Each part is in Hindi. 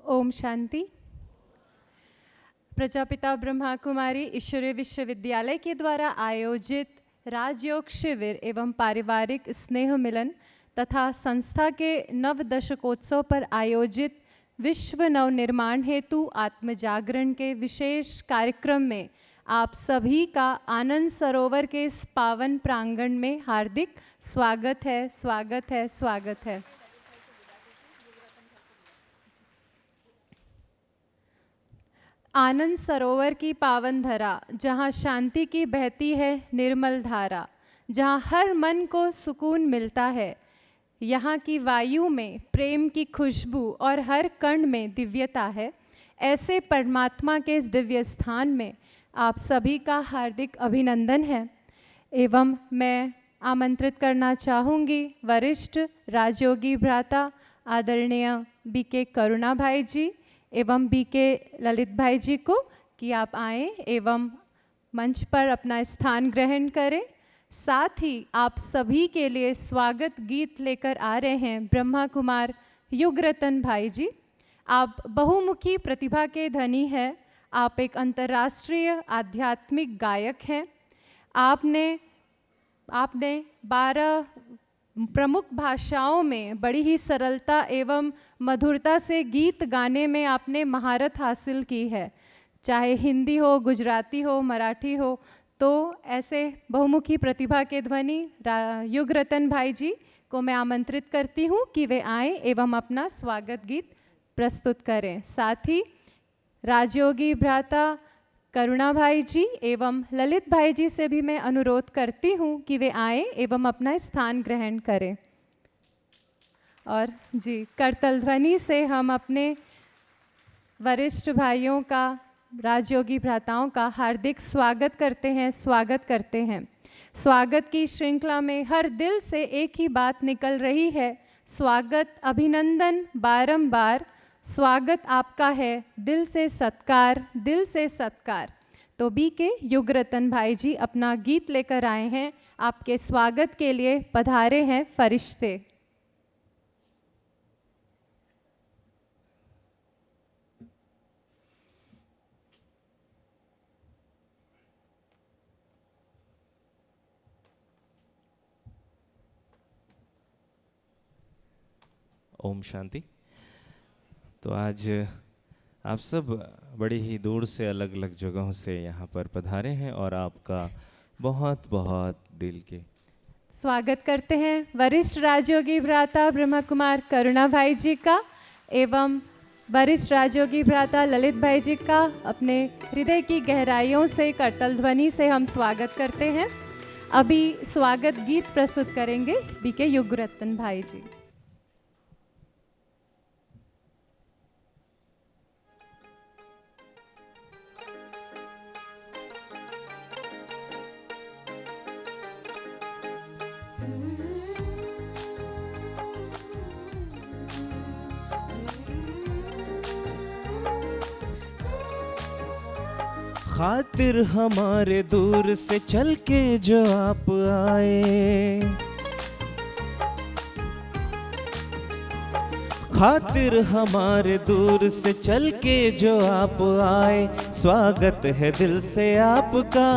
ओम शांति। प्रजापिता ब्रह्मा कुमारी ईश्वरीय विश्वविद्यालय के द्वारा आयोजित राजयोग शिविर एवं पारिवारिक स्नेह मिलन तथा संस्था के नव दशकोत्सव पर आयोजित विश्व नवनिर्माण हेतु आत्मजागरण के विशेष कार्यक्रम में आप सभी का आनंद सरोवर के इस पावन प्रांगण में हार्दिक स्वागत है, स्वागत है, स्वागत है। आनंद सरोवर की पावन धरा, जहाँ शांति की बहती है निर्मल धारा, जहाँ हर मन को सुकून मिलता है, यहाँ की वायु में प्रेम की खुशबू और हर कण में दिव्यता है। ऐसे परमात्मा के इस दिव्य स्थान में आप सभी का हार्दिक अभिनंदन है। एवं मैं आमंत्रित करना चाहूँगी वरिष्ठ राजयोगी भ्राता आदरणीय बीके करुणा भाई जी एवं बीके ललित भाई जी को कि आप आएँ एवं मंच पर अपना स्थान ग्रहण करें। साथ ही आप सभी के लिए स्वागत गीत लेकर आ रहे हैं ब्रह्मा कुमार युगरतन भाई जी। आप बहुमुखी प्रतिभा के धनी हैं। आप एक अंतर्राष्ट्रीय आध्यात्मिक गायक हैं। आपने 12 प्रमुख भाषाओं में बड़ी ही सरलता एवं मधुरता से गीत गाने में आपने महारत हासिल की है, चाहे हिंदी हो, गुजराती हो, मराठी हो। तो ऐसे बहुमुखी प्रतिभा के ध्वनि युगरतन भाई जी को मैं आमंत्रित करती हूँ कि वे आएँ एवं अपना स्वागत गीत प्रस्तुत करें। साथ ही राजयोगी भ्राता करुणा भाई जी एवं ललित भाई जी से भी मैं अनुरोध करती हूँ कि वे आएँ एवं अपना स्थान ग्रहण करें। और जी करतल ध्वनि से हम अपने वरिष्ठ भाइयों का, राजयोगी भ्राताओं का हार्दिक स्वागत करते हैं, स्वागत करते हैं। स्वागत की श्रृंखला में हर दिल से एक ही बात निकल रही है, स्वागत, अभिनंदन, बारंबार स्वागत आपका है, दिल से सत्कार, दिल से सत्कार। तो बीके युगरतन भाई जी अपना गीत लेकर आए हैं। आपके स्वागत के लिए पधारे हैं फरिश्ते। ओम शांति। तो आज आप सब बड़ी ही दूर से अलग अलग जगहों से यहाँ पर पधारे हैं और आपका बहुत बहुत दिल के स्वागत करते हैं वरिष्ठ राजयोगी भ्राता ब्रह्मा कुमार करुणा भाई जी का एवं वरिष्ठ राजयोगी भ्राता ललित भाई जी का। अपने हृदय की गहराइयों से करतल ध्वनि से हम स्वागत करते हैं। अभी स्वागत गीत प्रस्तुत करेंगे बीके युगरतन भाई जी। खातिर हमारे दूर से चल के जो आप आए, खातिर हमारे दूर से चल के जो आप आए, स्वागत है दिल से आपका,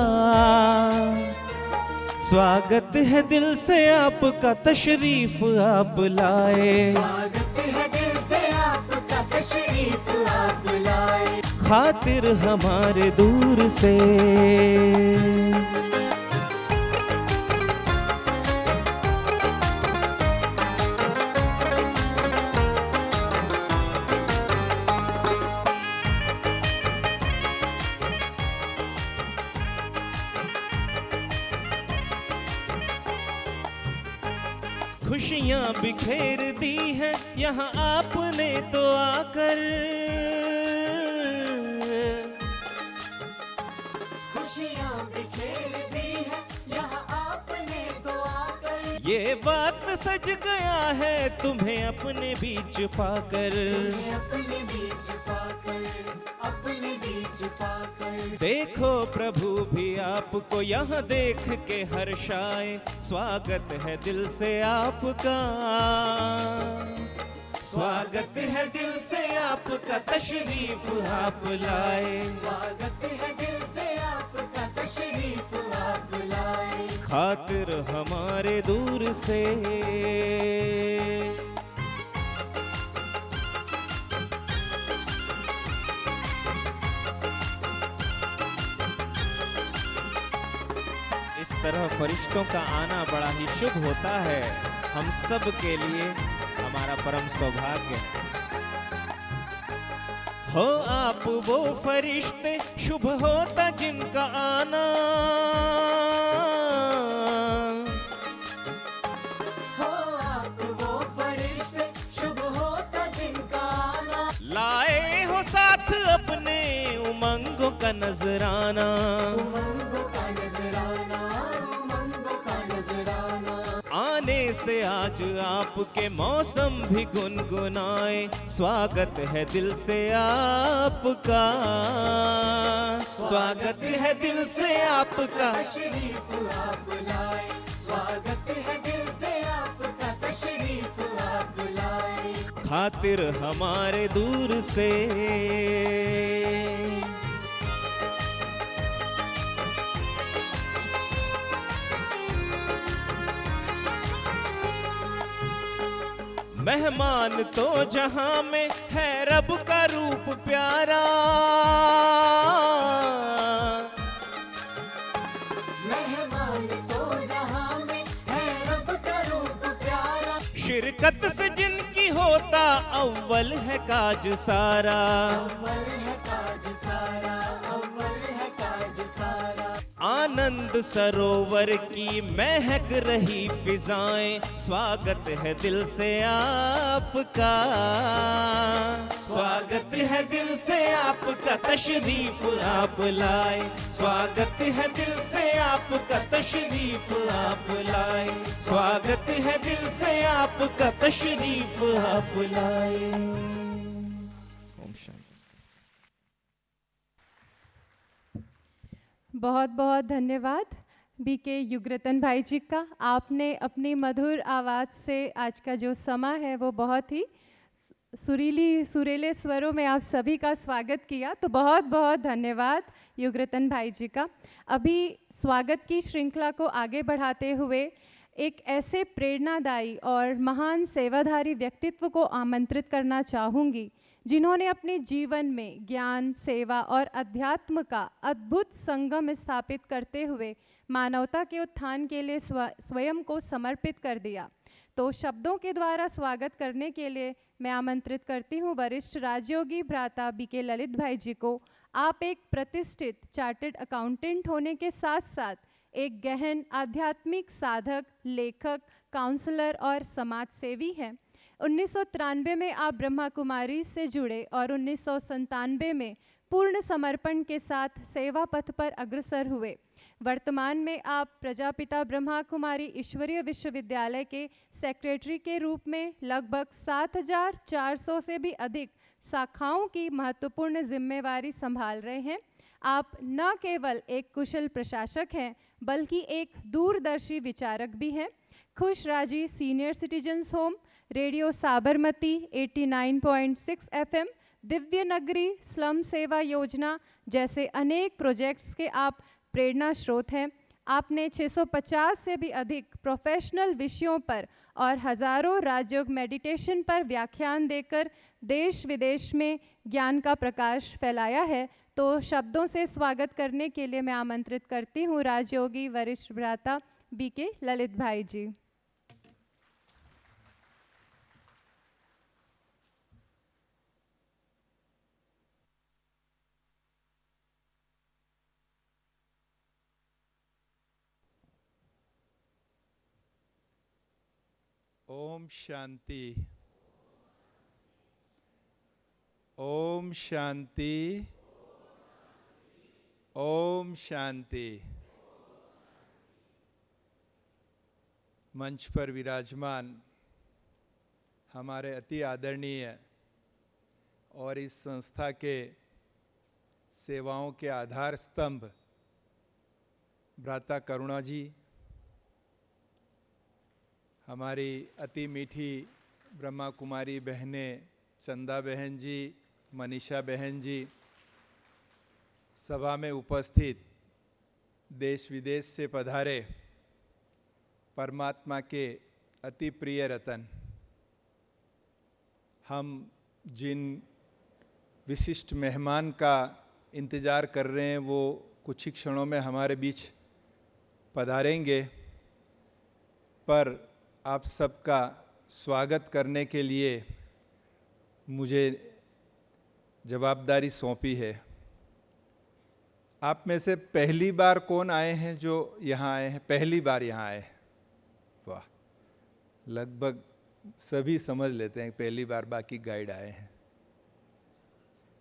स्वागत है दिल से आपका, तशरीफ आप लाए, स्वागत है दिल से आपका, तशरीफ आप लाए, खातिर हमारे दूर से। खुशियाँ बिखेर दी हैं यहाँ आपने तो आकर, खुशियाँ बिखेर दी है यहाँ आपने तो आकर, ये बात सज गया है तुम्हें अपने बीच पाकर, तुम्हें अपने बीच पाकर, अपने बीच पाकर। देखो प्रभु भी आपको यहाँ देख के हर्षाए, स्वागत है दिल से आपका, स्वागत है दिल से आपका तशरीफ आप लाए, स्वागत है दिल से आपका तशरीफ आप लाए, खातिर हमारे दूर से। इस तरह फरिश्तों का आना बड़ा ही शुभ होता है, हम सब के लिए हमारा परम सौभाग्य है। हो आप वो फरिश्ते शुभ होता जिनका आना, हो आप वो फरिश्ते शुभ होता जिनका आना, लाए हो साथ अपने उमंगों का नजराना, उमंगों का नजराना, उमंगों का नजराना, आने से आज आपके मौसम भी गुनगुनाए, स्वागत है दिल से आपका, स्वागत है दिल से आपका, तशरीफ आप लाए, स्वागत है दिल से आपका तशरीफ आप लाए, खातिर हमारे दूर से। मेहमान तो जहां में है रब का रूप प्यारा, मेहमान तो जहां में है रब का रूप प्यारा, शिरकत से जिनकी होता अव्वल है काज सारा, अव्वल है काज सारा, अव्वल है काज सारा, आनंद सरोवर की महक रही फिजाएं, स्वागत है दिल से आपका, स्वागत है दिल से आपका तशरीफ आप लाए, स्वागत है दिल से आपका तशरीफ आप लाए, स्वागत है दिल से आपका तशरीफ आप लाए। ओम शांति। बहुत बहुत धन्यवाद बीके युगरतन भाई जी का। आपने अपनी मधुर आवाज़ से आज का जो समा है वो बहुत ही सुरीले स्वरों में आप सभी का स्वागत किया, तो बहुत बहुत धन्यवाद युगरतन भाई जी का। अभी स्वागत की श्रृंखला को आगे बढ़ाते हुए एक ऐसे प्रेरणादायी और महान सेवाधारी व्यक्तित्व को आमंत्रित करना चाहूँगी जिन्होंने अपने जीवन में ज्ञान, सेवा और अध्यात्म का अद्भुत संगम स्थापित करते हुए मानवता के उत्थान के लिए स्वयं को समर्पित कर दिया। तो शब्दों के द्वारा स्वागत करने के लिए मैं आमंत्रित करती हूँ वरिष्ठ राजयोगी भ्राता बीके ललित भाई जी को। आप एक प्रतिष्ठित चार्टर्ड अकाउंटेंट होने के साथ साथ एक गहन आध्यात्मिक साधक, लेखक, काउंसलर और समाज सेवी हैं। 1993 में आप ब्रह्मा कुमारी से जुड़े और 1997 में पूर्ण समर्पण के साथ सेवा पथ पर अग्रसर हुए। वर्तमान में आप प्रजापिता ब्रह्मा कुमारी ईश्वरीय विश्वविद्यालय के सेक्रेटरी के रूप में लगभग 7,400 से भी अधिक शाखाओं की महत्वपूर्ण जिम्मेवारी संभाल रहे हैं। आप न केवल एक कुशल प्रशासक हैं बल्कि एक दूरदर्शी विचारक भी हैं। खुशराजी senior citizens home, radio Sabarmati 89.6 FM, Divya नगरी स्लम सेवा योजना जैसे अनेक प्रोजेक्ट्स के आप प्रेरणा स्रोत हैं। आपने 650 से भी अधिक प्रोफेशनल विषयों पर और हजारों राजयोग मेडिटेशन पर व्याख्यान देकर देश विदेश में ज्ञान का प्रकाश फैलाया है। तो शब्दों से स्वागत करने के लिए मैं आमंत्रित करती हूँ राजयोगी वरिष्ठ भ्राता बीके ललित भाई जी। ओम शांति, ओम शांति, ओम शांति। मंच पर विराजमान हमारे अति आदरणीय और इस संस्था के सेवाओं के आधार स्तंभ भ्राता करुणा जी, हमारी अति मीठी ब्रह्मा कुमारी बहनें, चंदा बहन जी, मनीषा बहन जी, सभा में उपस्थित देश विदेश से पधारे परमात्मा के अति प्रिय रतन, हम जिन विशिष्ट मेहमान का इंतज़ार कर रहे हैं वो कुछ ही क्षणों में हमारे बीच पधारेंगे, पर आप सबका स्वागत करने के लिए मुझे जवाबदारी सौंपी है। आप में से पहली बार कौन आए हैं जो यहाँ आए हैं? पहली बार यहाँ आए हैं? वाह, लगभग सभी समझ लेते हैं पहली बार, बाकी गाइड आए हैं।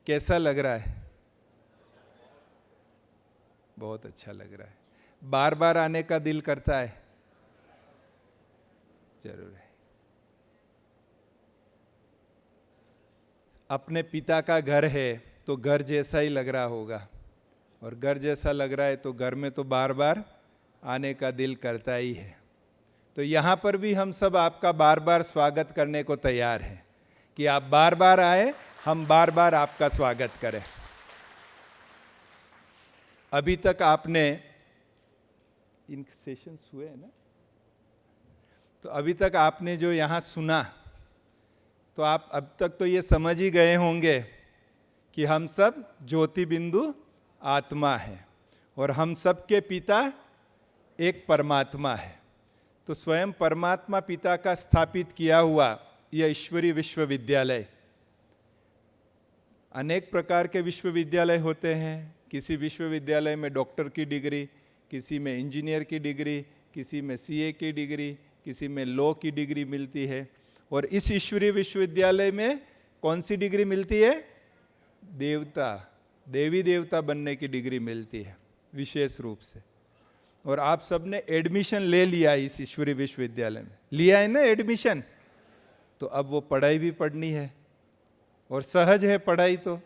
कैसा लग रहा है? बहुत अच्छा लग रहा है। बार बार आने का दिल करता है? जरूर है। अपने पिता का घर है तो घर जैसा ही लग रहा होगा, और घर जैसा लग रहा है तो घर में तो बार बार आने का दिल करता ही है। तो यहाँ पर भी हम सब आपका बार बार स्वागत करने को तैयार हैं कि आप बार बार आए, हम बार बार आपका स्वागत करें। अभी तक आपने इन सेशंस हुए हैं ना, तो अभी तक आपने जो यहाँ सुना, तो आप अब तक तो ये समझ ही गए होंगे कि हम सब ज्योति बिंदु आत्मा है और हम सब के पिता एक परमात्मा है। तो स्वयं परमात्मा पिता का स्थापित किया हुआ यह ईश्वरीय विश्वविद्यालय, अनेक प्रकार के विश्वविद्यालय होते हैं। किसी विश्वविद्यालय में डॉक्टर की डिग्री, किसी में इंजीनियर की डिग्री, किसी में सीए की डिग्री, किसी में लॉ की डिग्री मिलती है। और इस ईश्वरीय विश्वविद्यालय में कौन सी डिग्री मिलती है? देवी देवता बनने की डिग्री मिलती है विशेष रूप से। और आप सबने एडमिशन ले लिया इस ईश्वरीय विश्वविद्यालय में, लिया है ना एडमिशन, तो अब वो पढ़ाई भी पढ़नी है, और सहज है पढ़ाई। तो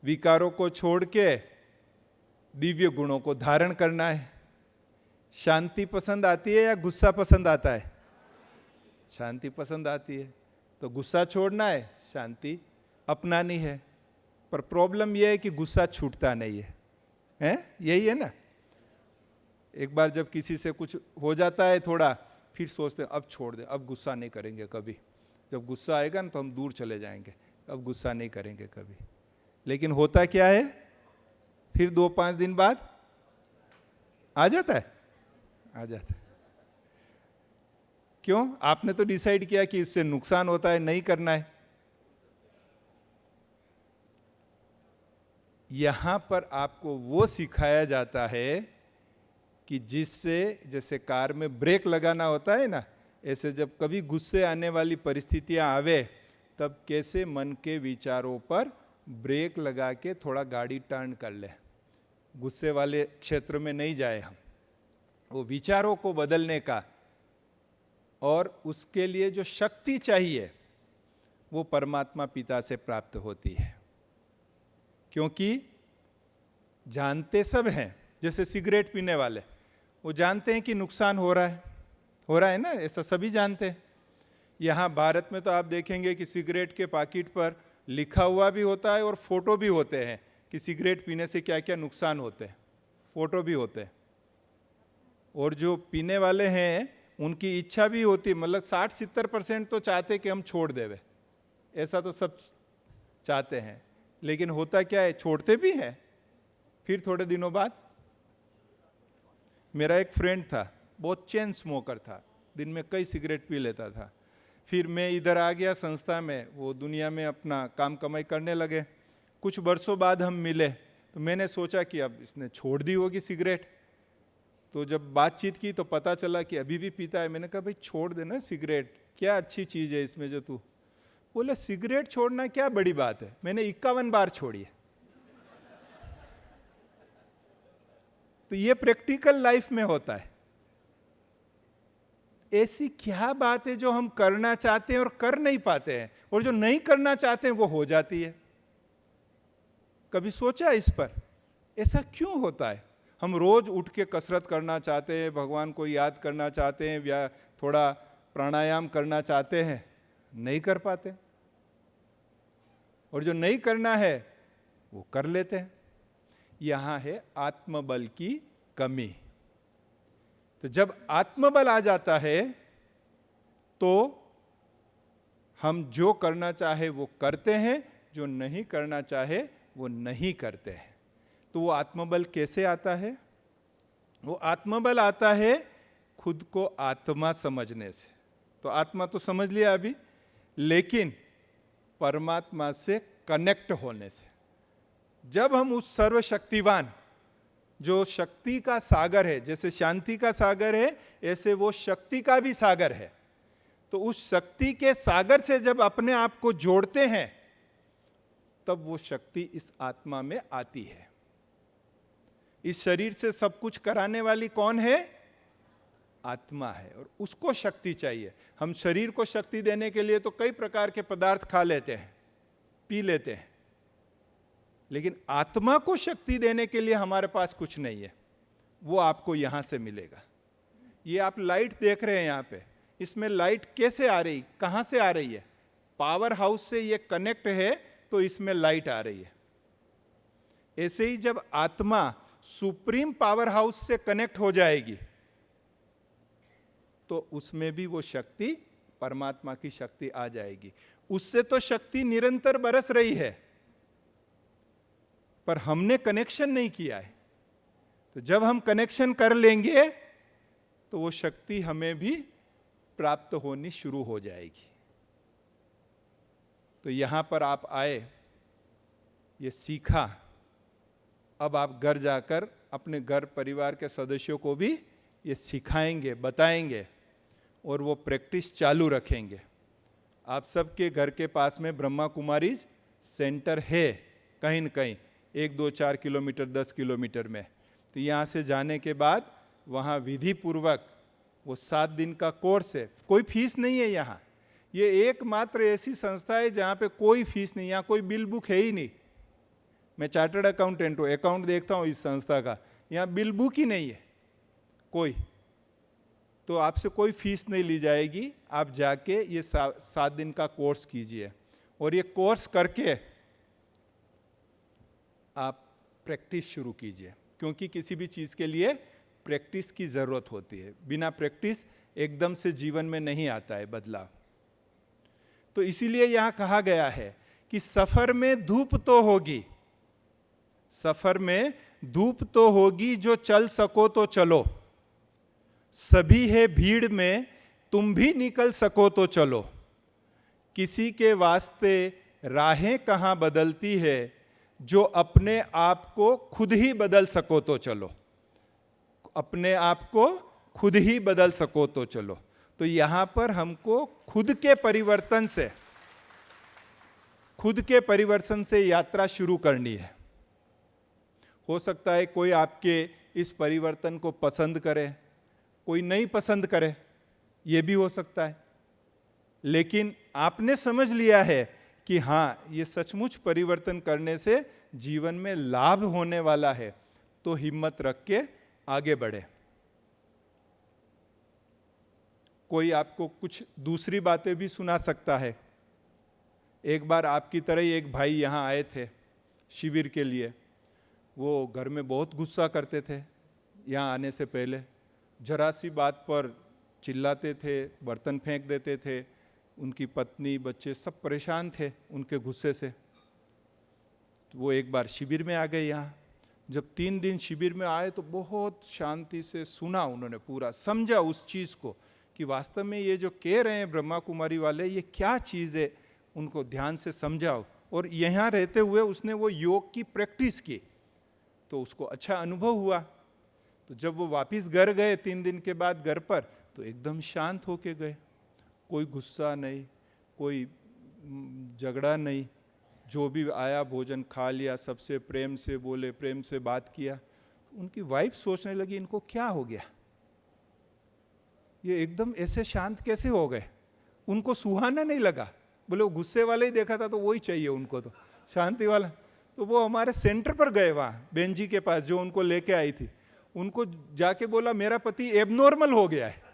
विकारों को छोड़ के दिव्य गुणों को धारण करना है। शांति पसंद आती है या गुस्सा पसंद आता है? शांति पसंद आती है, तो गुस्सा छोड़ना है, शांति अपनानी है। पर प्रॉब्लम यह है कि गुस्सा छूटता नहीं है, यही है ना। एक बार जब किसी से कुछ हो जाता है थोड़ा, फिर सोचते हैं अब छोड़ दें, अब गुस्सा नहीं करेंगे कभी। जब गुस्सा आएगा ना तो हम दूर चले जाएंगे, अब गुस्सा नहीं करेंगे कभी। लेकिन होता क्या है, फिर 2-5 दिन बाद आ जाता है, आ जाता है। क्यों? आपने तो डिसाइड किया कि इससे नुकसान होता है, नहीं करना है। यहां पर आपको वो सिखाया जाता है कि जिससे, जैसे कार में ब्रेक लगाना होता है ना, ऐसे जब कभी गुस्से आने वाली परिस्थितियां आवे, तब कैसे मन के विचारों पर ब्रेक लगा के थोड़ा गाड़ी टर्न कर ले। गुस्से वाले क्षेत्र में नहीं जाए हम, वो विचारों को बदलने का, और उसके लिए जो शक्ति चाहिए वो परमात्मा पिता से प्राप्त होती है। क्योंकि जानते सब हैं, जैसे सिगरेट पीने वाले, वो जानते हैं कि नुकसान हो रहा है ना, ऐसा सभी जानते हैं। यहाँ भारत में तो आप देखेंगे कि सिगरेट के पैकेट पर लिखा हुआ भी होता है और फोटो भी होते हैं कि सिगरेट पीने से क्या क्या नुकसान होते हैं, फोटो भी होते हैं। और जो पीने वाले हैं उनकी इच्छा भी होती है, मतलब 60-70% तो चाहते कि हम छोड़ देवे, ऐसा तो सब चाहते हैं। लेकिन होता क्या है, छोड़ते भी हैं, फिर थोड़े दिनों बाद। मेरा एक फ्रेंड था, बहुत चेन स्मोकर था, दिन में कई सिगरेट पी लेता था। फिर मैं इधर आ गया संस्था में, वो दुनिया में अपना काम कमाई करने लगे। कुछ वर्षों बाद हम मिले, तो मैंने सोचा कि अब इसने छोड़ दी होगी सिगरेट। तो जब बातचीत की तो पता चला कि अभी भी पीता है। मैंने कहा भाई छोड़ देना सिगरेट, क्या अच्छी चीज़ है इसमें जो तू। बोले सिगरेट छोड़ना क्या बड़ी बात है, मैंने 51 बार छोड़ी है। तो ये प्रैक्टिकल लाइफ में होता है। ऐसी क्या बात है जो हम करना चाहते हैं और कर नहीं पाते हैं, और जो नहीं करना चाहते हैं वो हो जाती है? कभी सोचा इस पर, ऐसा क्यों होता है? हम रोज उठ के कसरत करना चाहते हैं, भगवान को याद करना चाहते हैं, या थोड़ा प्राणायाम करना चाहते हैं नहीं कर पाते, और जो नहीं करना है वो कर लेते हैं। यहां है आत्मबल की कमी। तो जब आत्मबल आ जाता है तो हम जो करना चाहे वो करते हैं, जो नहीं करना चाहे वो नहीं करते हैं। तो वो आत्मबल कैसे आता है? वो आत्मबल आता है खुद को आत्मा समझने से। तो आत्मा तो समझ लिया अभी, लेकिन परमात्मा से कनेक्ट होने से। जब हम उस सर्वशक्तिवान, जो शक्ति का सागर है, जैसे शांति का सागर है ऐसे वो शक्ति का भी सागर है, तो उस शक्ति के सागर से जब अपने आप को जोड़ते हैं तब वो शक्ति इस आत्मा में आती है। इस शरीर से सब कुछ कराने वाली कौन है? आत्मा है, और उसको शक्ति चाहिए। हम शरीर को शक्ति देने के लिए तो कई प्रकार के पदार्थ खा लेते हैं, पी लेते हैं, लेकिन आत्मा को शक्ति देने के लिए हमारे पास कुछ नहीं है। वो आपको यहां से मिलेगा। ये आप लाइट देख रहे हैं यहां पे, इसमें लाइट कैसे आ रही, कहां से आ रही है? पावर हाउस से ये कनेक्ट है तो इसमें लाइट आ रही है। ऐसे ही जब आत्मा सुप्रीम पावर हाउस से कनेक्ट हो जाएगी तो उसमें भी वो शक्ति, परमात्मा की शक्ति आ जाएगी। उससे तो शक्ति निरंतर बरस रही है, पर हमने कनेक्शन नहीं किया है। तो जब हम कनेक्शन कर लेंगे तो वो शक्ति हमें भी प्राप्त होनी शुरू हो जाएगी। तो यहां पर आप आए, ये सीखा, अब आप घर जाकर अपने घर परिवार के सदस्यों को भी ये सिखाएंगे, बताएंगे, और वो प्रैक्टिस चालू रखेंगे। आप सबके घर के पास में ब्रह्मा कुमारीज सेंटर है कहीं न कहीं, 1, 2, 4 किलोमीटर, 10 किलोमीटर में। तो यहाँ से जाने के बाद वहाँ विधि पूर्वक वो 7 दिन का कोर्स है, कोई फीस नहीं है यहाँ। ये एकमात्र ऐसी संस्था है जहाँ पे कोई फीस नहीं, यहाँ कोई बिल बुक है ही नहीं। मैं चार्टर्ड अकाउंटेंट हूँ, अकाउंट देखता हूँ इस संस्था का, यहाँ बिल बुक ही नहीं है कोई। तो आपसे कोई फीस नहीं ली जाएगी, आप जाके ये 7 दिन का कोर्स कीजिए, और ये कोर्स करके आप प्रैक्टिस शुरू कीजिए, क्योंकि किसी भी चीज़ के लिए प्रैक्टिस की ज़रूरत होती है। बिना प्रैक्टिस एकदम से जीवन में नहीं आता है बदलाव। तो इसीलिए यहाँ कहा गया है कि सफ़र में धूप तो होगी, सफ़र में धूप तो होगी, जो चल सको तो चलो, सभी है भीड़ में, तुम भी निकल सको तो चलो, किसी के वास्ते राहें कहाँ बदलती है, जो अपने आप को खुद ही बदल सको तो चलो, अपने आप को खुद ही बदल सको तो चलो। तो यहाँ पर हमको खुद के परिवर्तन से यात्रा शुरू करनी है। हो सकता है कोई आपके इस परिवर्तन को पसंद करे, कोई नहीं पसंद करे, ये भी हो सकता है, लेकिन आपने समझ लिया है कि हाँ, ये सचमुच परिवर्तन करने से जीवन में लाभ होने वाला है, तो हिम्मत रख के आगे बढ़े। कोई आपको कुछ दूसरी बातें भी सुना सकता है। एक बार आपकी तरह ही एक भाई यहाँ आए थे शिविर के लिए। वो घर में बहुत गुस्सा करते थे, यहाँ आने से पहले जरा सी बात पर चिल्लाते थे, बर्तन फेंक देते थे, उनकी पत्नी बच्चे सब परेशान थे उनके गुस्से से। तो वो एक बार शिविर में आ गए यहाँ। जब 3 दिन शिविर में आए तो बहुत शांति से सुना उन्होंने, पूरा समझा उस चीज़ को कि वास्तव में ये जो कह रहे हैं ब्रह्मा कुमारी वाले, ये क्या चीज़ है, उनको ध्यान से समझाओ। और यहाँ रहते हुए उसने वो योग की प्रैक्टिस की, तो उसको अच्छा अनुभव हुआ। तो जब वो वापस घर गए 3 दिन के बाद घर पर, तो एकदम शांत होके गए, कोई गुस्सा नहीं, कोई झगड़ा नहीं, जो भी आया भोजन खा लिया, सबसे प्रेम से बोले, प्रेम से बात किया। उनकी वाइफ सोचने लगी इनको क्या हो गया, ये एकदम ऐसे शांत कैसे हो गए। उनको सुहाना नहीं लगा, बोले वो गुस्से वाले ही देखा था तो वही चाहिए उनको, तो शांति वाला। तो वो हमारे सेंटर पर गए वहाँ बहन जी के पास जो उनको लेके आई थी, उनको जाके बोला मेरा पति एबनॉर्मल हो गया है।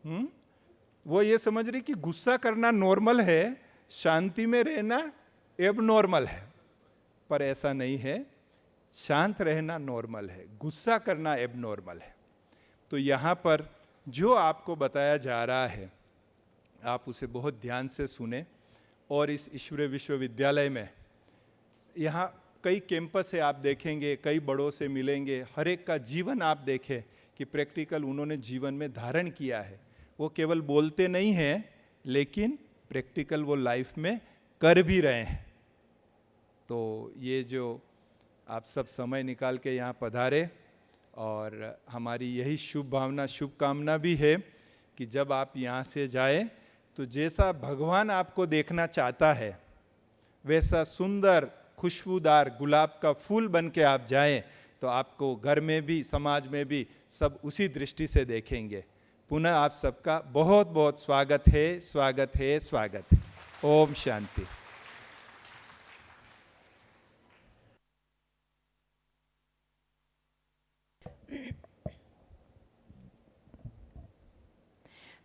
वो ये समझ रही कि गुस्सा करना नॉर्मल है, शांति में रहना एब नॉर्मल है, पर ऐसा नहीं है। शांत रहना नॉर्मल है, गुस्सा करना एब नॉर्मल है। तो यहाँ पर जो आपको बताया जा रहा है आप उसे बहुत ध्यान से सुने। और इस ईश्वरीय विश्वविद्यालय में यहाँ कई कैंपस है, आप देखेंगे, कई बड़ों से मिलेंगे, हर एक का जीवन आप देखें कि प्रैक्टिकल उन्होंने जीवन में धारण किया है। वो केवल बोलते नहीं हैं, लेकिन प्रैक्टिकल वो लाइफ में कर भी रहे हैं। तो ये जो आप सब समय निकाल के यहाँ पधारे, और हमारी यही शुभ भावना, शुभकामना भी है कि जब आप यहाँ से जाएं तो जैसा भगवान आपको देखना चाहता है वैसा सुंदर खुशबूदार गुलाब का फूल बन के आप जाएं, तो आपको घर में भी समाज में भी सब उसी दृष्टि से देखेंगे। पुनः आप सबका बहुत बहुत स्वागत है, स्वागत है, स्वागत है। ओम शांति।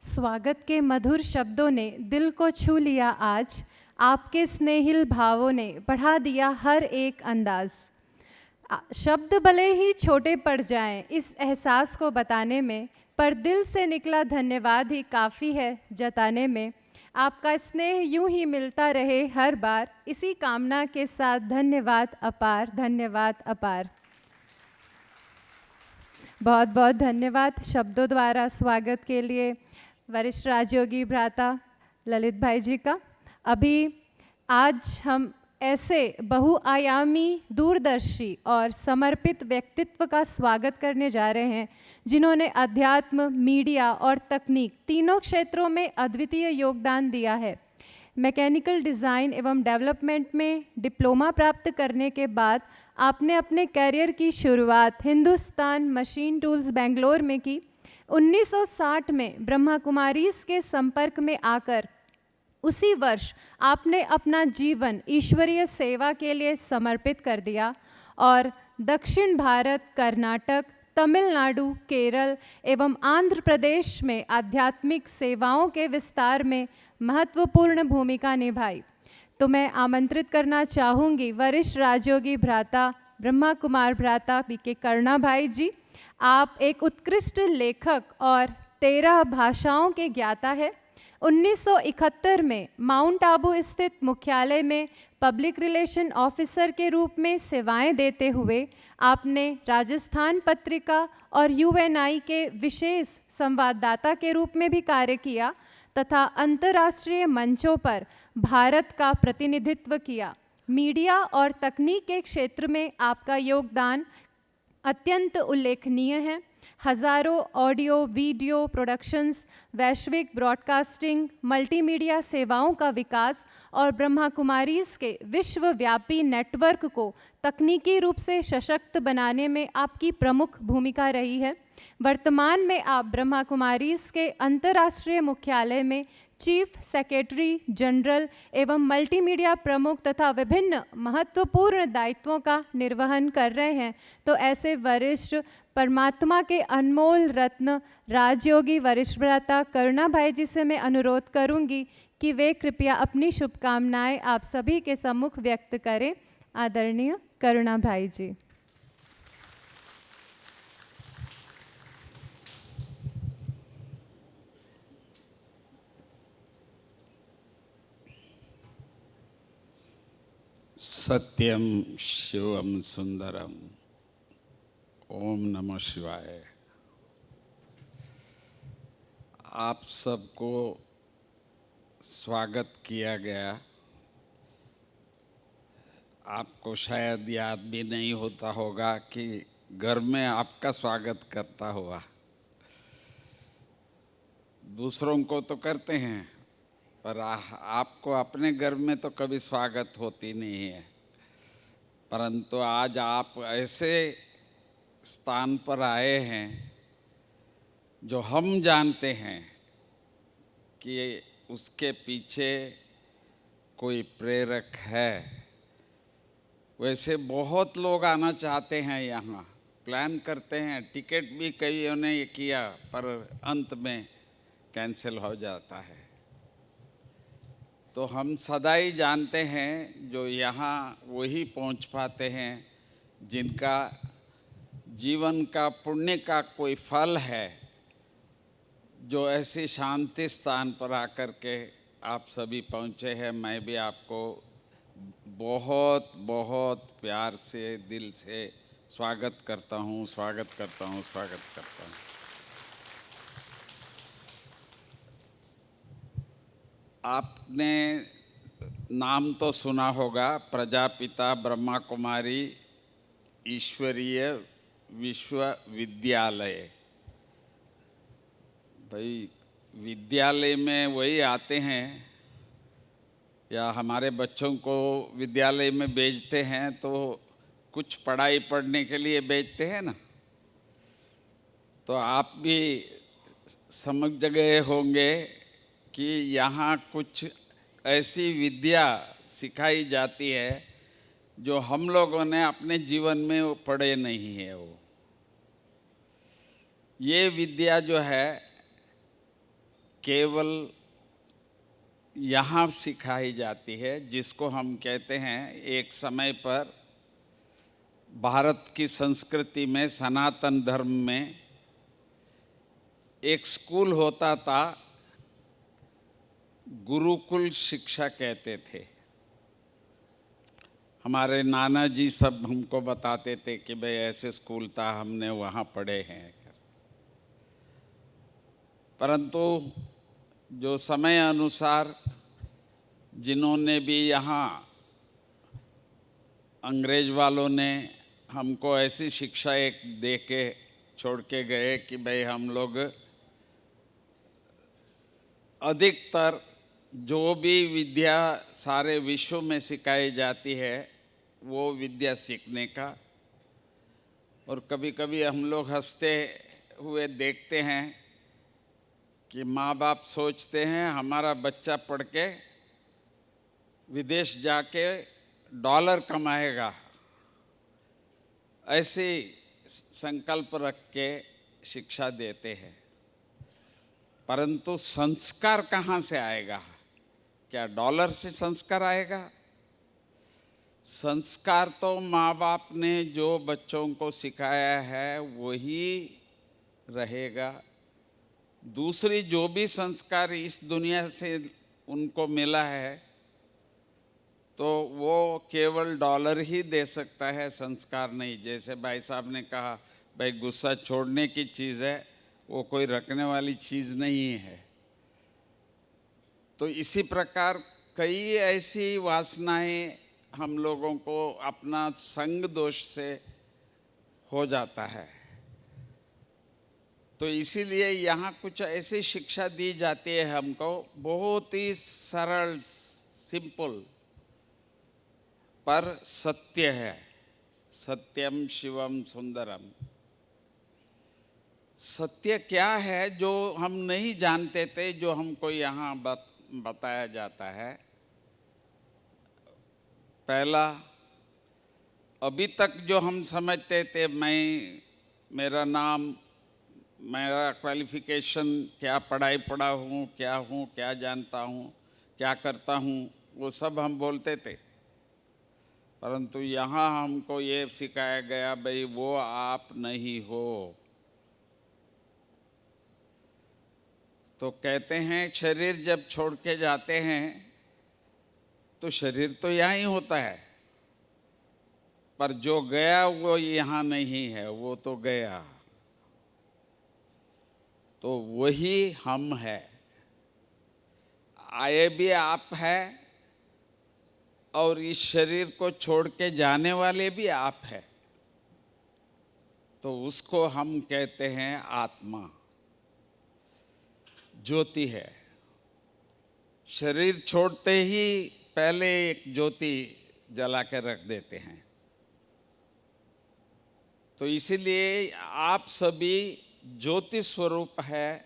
स्वागत के मधुर शब्दों ने दिल को छू लिया आज, आपके स्नेहिल भावों ने बढ़ा दिया हर एक अंदाज। शब्द भले ही छोटे पड़ जाएं इस एहसास को बताने में, पर दिल से निकला धन्यवाद ही काफ़ी है जताने में। आपका स्नेह यूं ही मिलता रहे हर बार, इसी कामना के साथ धन्यवाद अपार, धन्यवाद अपार। बहुत बहुत धन्यवाद शब्दों द्वारा स्वागत के लिए वरिष्ठ राजयोगी भ्राता ललित भाई जी का। अभी आज हम ऐसे बहुआयामी, दूरदर्शी और समर्पित व्यक्तित्व का स्वागत करने जा रहे हैं जिन्होंने अध्यात्म, मीडिया और तकनीक तीनों क्षेत्रों में अद्वितीय योगदान दिया है। मैकेनिकल डिज़ाइन एवं डेवलपमेंट में डिप्लोमा प्राप्त करने के बाद आपने अपने करियर की शुरुआत हिंदुस्तान मशीन टूल्स बेंगलोर में की। 1960 में ब्रह्मा कुमारीज के संपर्क में आकर उसी वर्ष आपने अपना जीवन ईश्वरीय सेवा के लिए समर्पित कर दिया और दक्षिण भारत, कर्नाटक, तमिलनाडु, केरल एवं आंध्र प्रदेश में आध्यात्मिक सेवाओं के विस्तार में महत्वपूर्ण भूमिका निभाई। तो मैं आमंत्रित करना चाहूँगी वरिष्ठ राजयोगी भ्राता ब्रह्मा कुमार भ्राता पीके करुणा भाई जी। आप एक उत्कृष्ट लेखक और 13 भाषाओं के ज्ञाता है। 1971 में माउंट आबू स्थित मुख्यालय में पब्लिक रिलेशन ऑफिसर के रूप में सेवाएं देते हुए आपने राजस्थान पत्रिका और यूएनआई के विशेष संवाददाता के रूप में भी कार्य किया तथा अंतर्राष्ट्रीय मंचों पर भारत का प्रतिनिधित्व किया। मीडिया और तकनीक के क्षेत्र में आपका योगदान अत्यंत उल्लेखनीय है। हजारों ऑडियो वीडियो प्रोडक्शंस, वैश्विक ब्रॉडकास्टिंग, मल्टीमीडिया सेवाओं का विकास और ब्रह्मा कुमारीज के विश्वव्यापी नेटवर्क को तकनीकी रूप से सशक्त बनाने में आपकी प्रमुख भूमिका रही है। वर्तमान में आप ब्रह्मा कुमारीज के अंतर्राष्ट्रीय मुख्यालय में चीफ सेक्रेटरी जनरल एवं मल्टीमीडिया प्रमुख तथा विभिन्न महत्वपूर्ण दायित्वों का निर्वहन कर रहे हैं। तो ऐसे वरिष्ठ परमात्मा के अनमोल रत्न राजयोगी वरिष्ठ भ्राता करुणा भाई जी से मैं अनुरोध करूंगी कि वे कृपया अपनी शुभकामनाएं आप सभी के सम्मुख व्यक्त करें। आदरणीय करुणा भाई जी। सत्यम शिवम सुंदरम। ओम नमः शिवाय। आप सबको स्वागत किया गया। आपको शायद याद भी नहीं होता होगा कि घर में आपका स्वागत करता हुआ। दूसरों को तो करते हैं पर आपको अपने घर में तो कभी स्वागत होती नहीं है। परंतु आज आप ऐसे स्थान पर आए हैं जो हम जानते हैं कि उसके पीछे कोई प्रेरक है। वैसे बहुत लोग आना चाहते हैं, यहाँ प्लान करते हैं, टिकट भी कईयों ने किया पर अंत में कैंसिल हो जाता है। तो हम सदा ही जानते हैं जो यहाँ वही पहुँच पाते हैं जिनका जीवन का पुण्य का कोई फल है, जो ऐसे शांति स्थान पर आकर के आप सभी पहुँचे हैं। मैं भी आपको बहुत बहुत प्यार से दिल से स्वागत करता हूँ, स्वागत करता हूँ, स्वागत करता हूँ। आपने नाम तो सुना होगा, प्रजापिता ब्रह्मा कुमारी ईश्वरीय विश्वविद्यालय। भाई विद्यालय में वही आते हैं या हमारे बच्चों को विद्यालय में भेजते हैं तो कुछ पढ़ाई पढ़ने के लिए भेजते हैं ना। तो आप भी समझ गए होंगे कि यहाँ कुछ ऐसी विद्या सिखाई जाती है जो हम लोगों ने अपने जीवन में पढ़े नहीं है। वो ये विद्या जो है केवल यहाँ सिखाई जाती है, जिसको हम कहते हैं एक समय पर भारत की संस्कृति में, सनातन धर्म में एक स्कूल होता था, गुरुकुल शिक्षा कहते थे। हमारे नाना जी सब हमको बताते थे कि भाई ऐसे स्कूल था, हमने वहाँ पढ़े हैं। परंतु जो समय अनुसार जिन्होंने भी यहाँ अंग्रेज वालों ने हमको ऐसी शिक्षा एक दे के छोड़ के गए कि भाई हम लोग अधिकतर जो भी विद्या सारे विश्व में सिखाई जाती है वो विद्या सीखने का। और कभी कभी हम लोग हंसते हुए देखते हैं कि माँ बाप सोचते हैं हमारा बच्चा पढ़ के विदेश जाके डॉलर कमाएगा, ऐसे संकल्प रख के शिक्षा देते हैं। परंतु संस्कार कहाँ से आएगा? क्या डॉलर से संस्कार आएगा? संस्कार तो माँ बाप ने जो बच्चों को सिखाया है वही रहेगा। दूसरी जो भी संस्कार इस दुनिया से उनको मिला है तो वो केवल डॉलर ही दे सकता है, संस्कार नहीं। जैसे भाई साहब ने कहा भाई गुस्सा छोड़ने की चीज़ है, वो कोई रखने वाली चीज़ नहीं है। तो इसी प्रकार कई ऐसी वासनाएं हम लोगों को अपना संग दोष से हो जाता है। तो इसीलिए यहाँ कुछ ऐसी शिक्षा दी जाती है हमको, बहुत ही सरल, सिंपल, पर सत्य है। सत्यम शिवम सुंदरम। सत्य क्या है जो हम नहीं जानते थे, जो हमको यहाँ बताया जाता है। पहला, अभी तक जो हम समझते थे मेरा नाम, मेरा क्वालिफिकेशन, क्या पढ़ाई पढ़ा हूँ, क्या जानता हूँ, क्या करता हूँ, वो सब हम बोलते थे। परंतु यहाँ हमको ये सिखाया गया भाई वो आप नहीं हो। तो कहते हैं शरीर जब छोड़ के जाते हैं तो शरीर तो यहाँ ही होता है, पर जो गया वो यहाँ नहीं है, वो तो गया। तो वही हम है। आए भी आप है और इस शरीर को छोड़ के जाने वाले भी आप है। तो उसको हम कहते हैं आत्मा, ज्योति है। शरीर छोड़ते ही पहले एक ज्योति जला के रख देते हैं। तो इसीलिए आप सभी ज्योति स्वरूप है,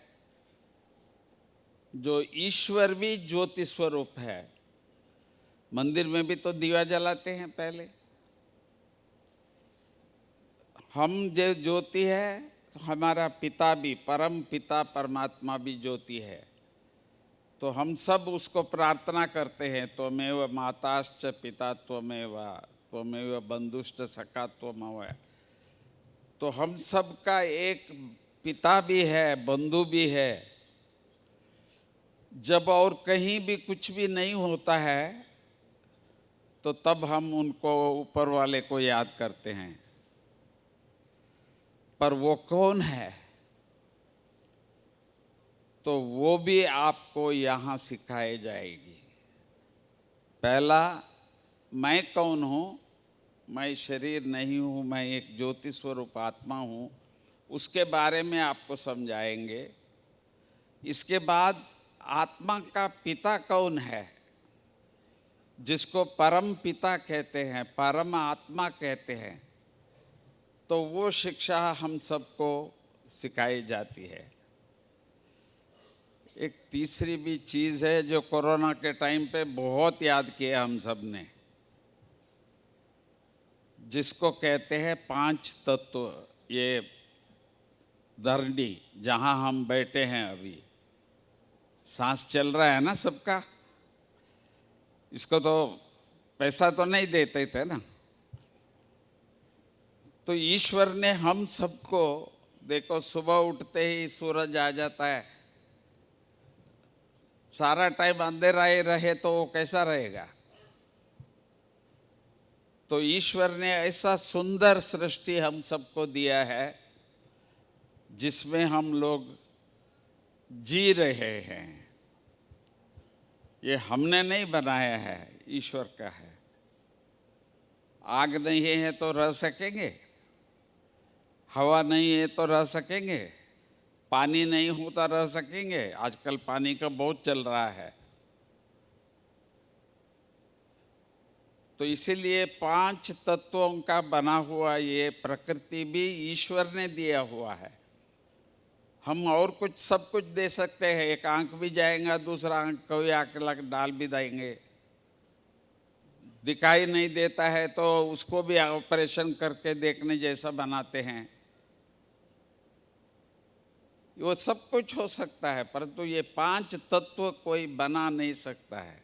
जो ईश्वर भी ज्योति स्वरूप है। मंदिर में भी तो दिया जलाते हैं पहले। हम जो ज्योति है हमारा पिता भी, परम पिता परमात्मा भी ज्योति है। तो हम सब उसको प्रार्थना करते हैं, त्वमेव माताश्च पिता त्वमेव, त्वमेव बंधुश्च सखा त्वमेव। तो हम सब का एक पिता भी है, बंधु भी है। जब और कहीं भी कुछ भी नहीं होता है तो तब हम उनको, ऊपर वाले को याद करते हैं। पर वो कौन है, तो वो भी आपको यहाँ सिखाई जाएगी। पहला, मैं कौन हूँ, मैं शरीर नहीं हूँ, मैं एक ज्योति स्वरूप आत्मा हूँ, उसके बारे में आपको समझाएंगे। इसके बाद आत्मा का पिता कौन है, जिसको परम पिता कहते हैं, परम आत्मा कहते हैं, तो वो शिक्षा हम सबको सिखाई जाती है। एक तीसरी भी चीज़ है जो कोरोना के टाइम पे बहुत याद किया हम सब ने, जिसको कहते हैं 5 तत्व। ये धरनी जहाँ हम बैठे हैं अभी, सांस चल रहा है ना सबका, इसको तो पैसा तो नहीं देते थे ना। तो ईश्वर ने हम सबको, देखो सुबह उठते ही सूरज आ जाता है, सारा टाइम अंधेरा ही रहे तो वो कैसा रहेगा। तो ईश्वर ने ऐसा सुंदर सृष्टि हम सबको दिया है जिसमें हम लोग जी रहे हैं। ये हमने नहीं बनाया है, ईश्वर का है। आग नहीं है तो रह सकेंगे, हवा नहीं है तो रह सकेंगे, पानी नहीं होता रह सकेंगे। आजकल पानी का बहुत चल रहा है। तो इसीलिए 5 तत्वों का बना हुआ ये प्रकृति भी ईश्वर ने दिया हुआ है। हम और कुछ सब कुछ दे सकते हैं, एक आंख भी जाएगा, दूसरा आंख कोई आंख लग डाल भी देंगे। दिखाई नहीं देता है तो उसको भी ऑपरेशन करके देखने जैसा बनाते हैं। वो सब कुछ हो सकता है, परंतु ये 5 तत्व कोई बना नहीं सकता है।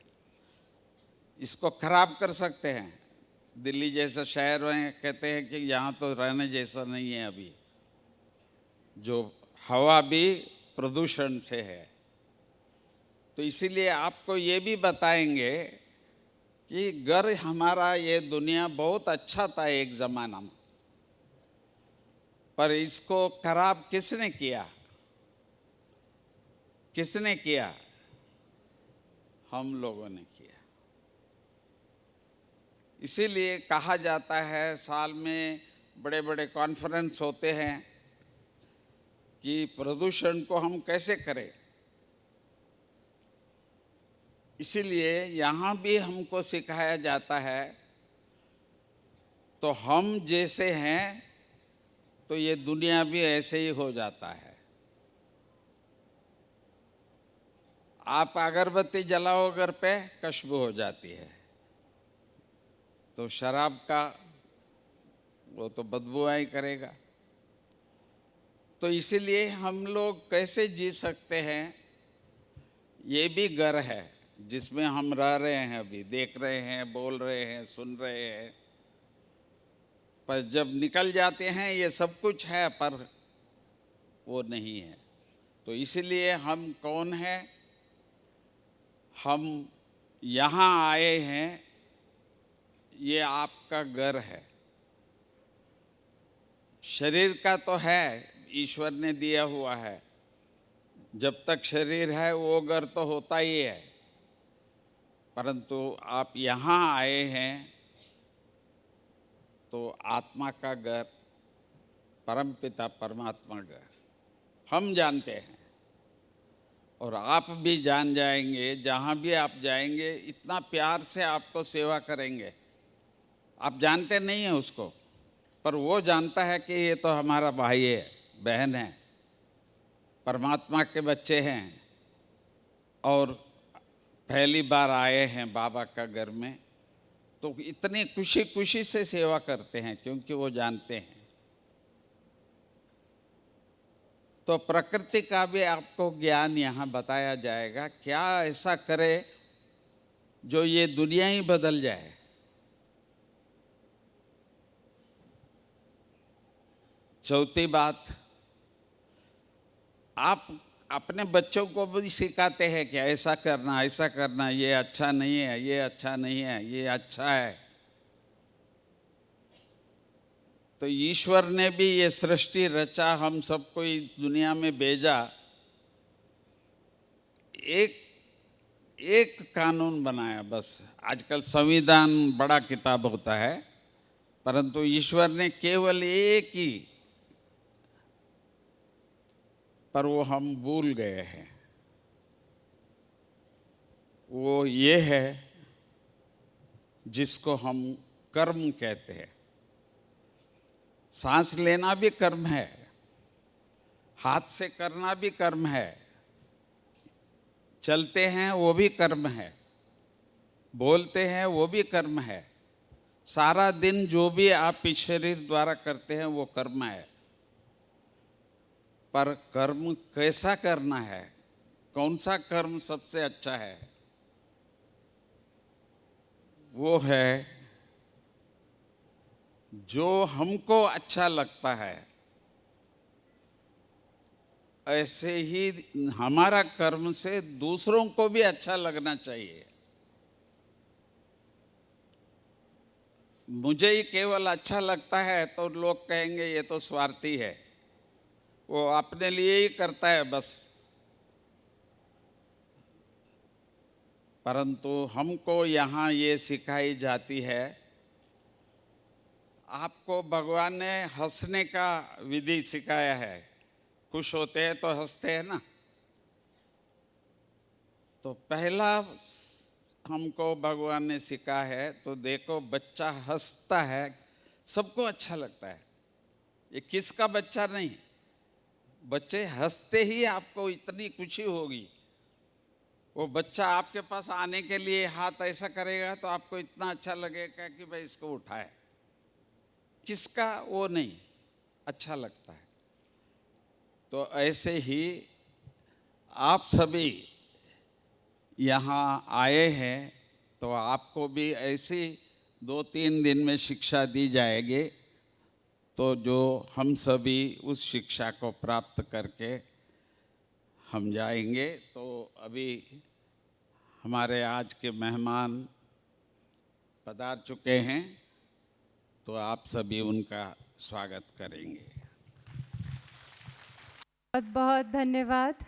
इसको खराब कर सकते हैं। दिल्ली जैसा शहर में कहते हैं कि यहाँ तो रहने जैसा नहीं है अभी, जो हवा भी प्रदूषण से है। तो इसीलिए आपको ये भी बताएंगे कि घर हमारा, ये दुनिया बहुत अच्छा था एक ज़माना में, पर इसको खराब किसने किया? किसने किया? हम लोगों ने किया। इसीलिए कहा जाता है, साल में बड़े बड़े कॉन्फ्रेंस होते हैं कि प्रदूषण को हम कैसे करें। इसीलिए यहाँ भी हमको सिखाया जाता है, तो हम जैसे हैं तो ये दुनिया भी ऐसे ही हो जाता है। आप अगरबत्ती जलाओ घर पे, खुशबू हो जाती है। तो शराब का वो तो बदबू ही करेगा। तो इसीलिए हम लोग कैसे जी सकते हैं? ये भी घर है जिसमें हम रह रहे हैं, अभी देख रहे हैं, बोल रहे हैं, सुन रहे हैं। पर जब निकल जाते हैं ये सब कुछ है, पर वो नहीं है। तो इसीलिए हम कौन हैं? हम यहाँ आए हैं, ये आपका घर है। शरीर का तो है, ईश्वर ने दिया हुआ है। जब तक शरीर है वो घर तो होता ही है, परंतु आप यहाँ आए हैं तो आत्मा का घर, परमपिता परमात्मा घर हम जानते हैं। और आप भी जान जाएंगे, जहाँ भी आप जाएंगे इतना प्यार से आपको सेवा करेंगे। आप जानते नहीं हैं उसको, पर वो जानता है कि ये तो हमारा भाई है, बहन है, परमात्मा के बच्चे हैं और पहली बार आए हैं बाबा का घर में। तो इतनी खुशी खुशी से सेवा करते हैं, क्योंकि वो जानते हैं। तो प्रकृति का भी आपको ज्ञान यहाँ बताया जाएगा। क्या ऐसा करे जो ये दुनिया ही बदल जाए। चौथी बात, आप अपने बच्चों को भी सिखाते हैं कि ऐसा करना, ये अच्छा नहीं है, ये अच्छा नहीं है, ये अच्छा है। तो ईश्वर ने भी ये सृष्टि रचा, हम सबको इस दुनिया में भेजा, एक कानून बनाया बस। आजकल संविधान बड़ा किताब होता है, परंतु ईश्वर ने केवल एक ही, पर वो हम भूल गए हैं। वो ये है जिसको हम कर्म कहते हैं। सांस लेना भी कर्म है, हाथ से करना भी कर्म है, चलते हैं वो भी कर्म है, बोलते हैं वो भी कर्म है। सारा दिन जो भी आप इस शरीर द्वारा करते हैं वो कर्म है। पर कर्म कैसा करना है, कौन सा कर्म सबसे अच्छा है, वो है जो हमको अच्छा लगता है। ऐसे ही हमारा कर्म से दूसरों को भी अच्छा लगना चाहिए। मुझे ही केवल अच्छा लगता है तो लोग कहेंगे ये तो स्वार्थी है, वो अपने लिए ही करता है बस। परंतु हमको यहाँ ये सिखाई जाती है, आपको भगवान ने हंसने का विधि सिखाया है। खुश होते हैं तो हंसते हैं ना। तो पहला हमको भगवान ने सिखाया है, तो देखो बच्चा हंसता है, सबको अच्छा लगता है। ये किसका बच्चा नहीं, बच्चे हंसते ही आपको इतनी खुशी होगी। वो बच्चा आपके पास आने के लिए हाथ ऐसा करेगा तो आपको इतना अच्छा लगेगा कि भाई इसको उठाए। किसका वो नहीं, अच्छा लगता है। तो ऐसे ही आप सभी यहाँ आए हैं, तो आपको भी ऐसी 2-3 दिन में शिक्षा दी जाएगी। तो जो हम सभी उस शिक्षा को प्राप्त करके हम जाएंगे। तो अभी हमारे आज के मेहमान पधार चुके हैं, तो आप सभी उनका स्वागत करेंगे। बहुत बहुत धन्यवाद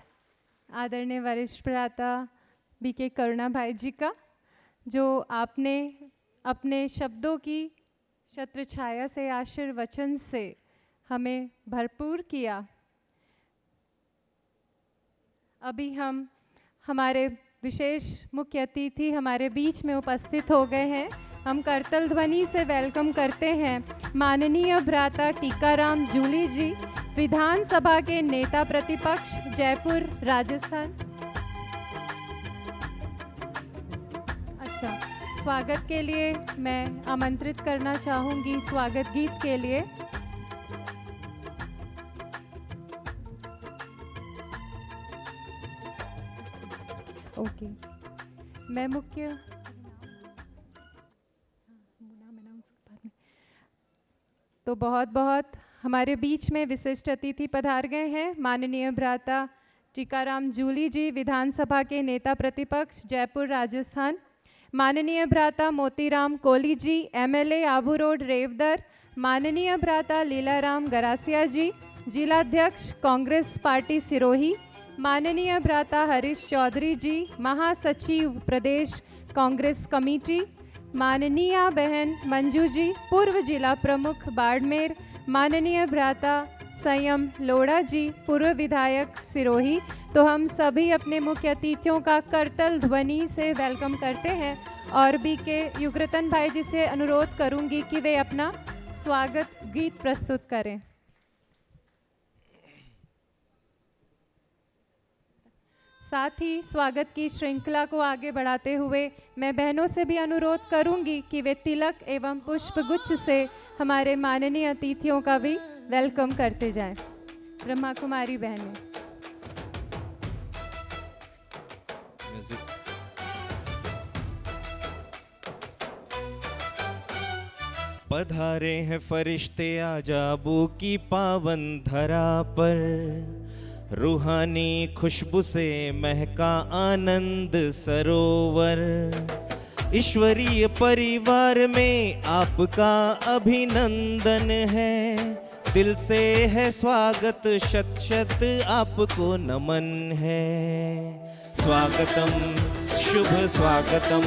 आदरणीय वरिष्ठ भ्राता बीके करुणा भाई जी का, जो आपने अपने शब्दों की छत्र छाया से, आशीर्वचन से हमें भरपूर किया। अभी हम हमारे विशेष मुख्य अतिथि हमारे बीच में उपस्थित हो गए हैं। हम करतल ध्वनि से वेलकम करते हैं माननीय भ्राता टीकाराम जूली जी, विधानसभा के नेता प्रतिपक्ष, जयपुर राजस्थान। अच्छा, स्वागत के लिए मैं आमंत्रित करना चाहूँगी स्वागत गीत के लिए। ओके, मैं मुख्य तो बहुत बहुत हमारे बीच में विशिष्ट अतिथि पधार गए हैं। माननीय भ्राता टीकाराम जूली जी, विधानसभा के नेता प्रतिपक्ष, जयपुर राजस्थान। माननीय भ्राता मोतीराम कोली जी, एमएलए आबू रोड रेवदर। माननीय भ्राता लीलाराम गरासिया जी, जिलाध्यक्ष कांग्रेस पार्टी सिरोही। माननीय भ्राता हरीश चौधरी जी, महासचिव प्रदेश कांग्रेस कमेटी। माननीय बहन मंजू जी, पूर्व जिला प्रमुख बाड़मेर। माननीय भ्राता संयम लोढ़ा जी, पूर्व विधायक सिरोही। तो हम सभी अपने मुख्य अतिथियों का करतल ध्वनि से वेलकम करते हैं और बीके युगरतन भाई जी से अनुरोध करूंगी कि वे अपना स्वागत गीत प्रस्तुत करें। साथ ही स्वागत की श्रृंखला को आगे बढ़ाते हुए मैं बहनों से भी अनुरोध करूंगी कि वे तिलक एवं पुष्पगुच्छ से हमारे माननीय अतिथियों का भी वेलकम करते जाएं। ब्रह्मा कुमारी बहनें। म्यूजिक। पधारे हैं फरिश्ते आजाबू की पावन धरा पर, रूहानी खुशबू से महका आनंद सरोवर। ईश्वरीय परिवार में आपका अभिनंदन है, दिल से है स्वागत, शत शत आपको नमन है। स्वागतम शुभ स्वागतम,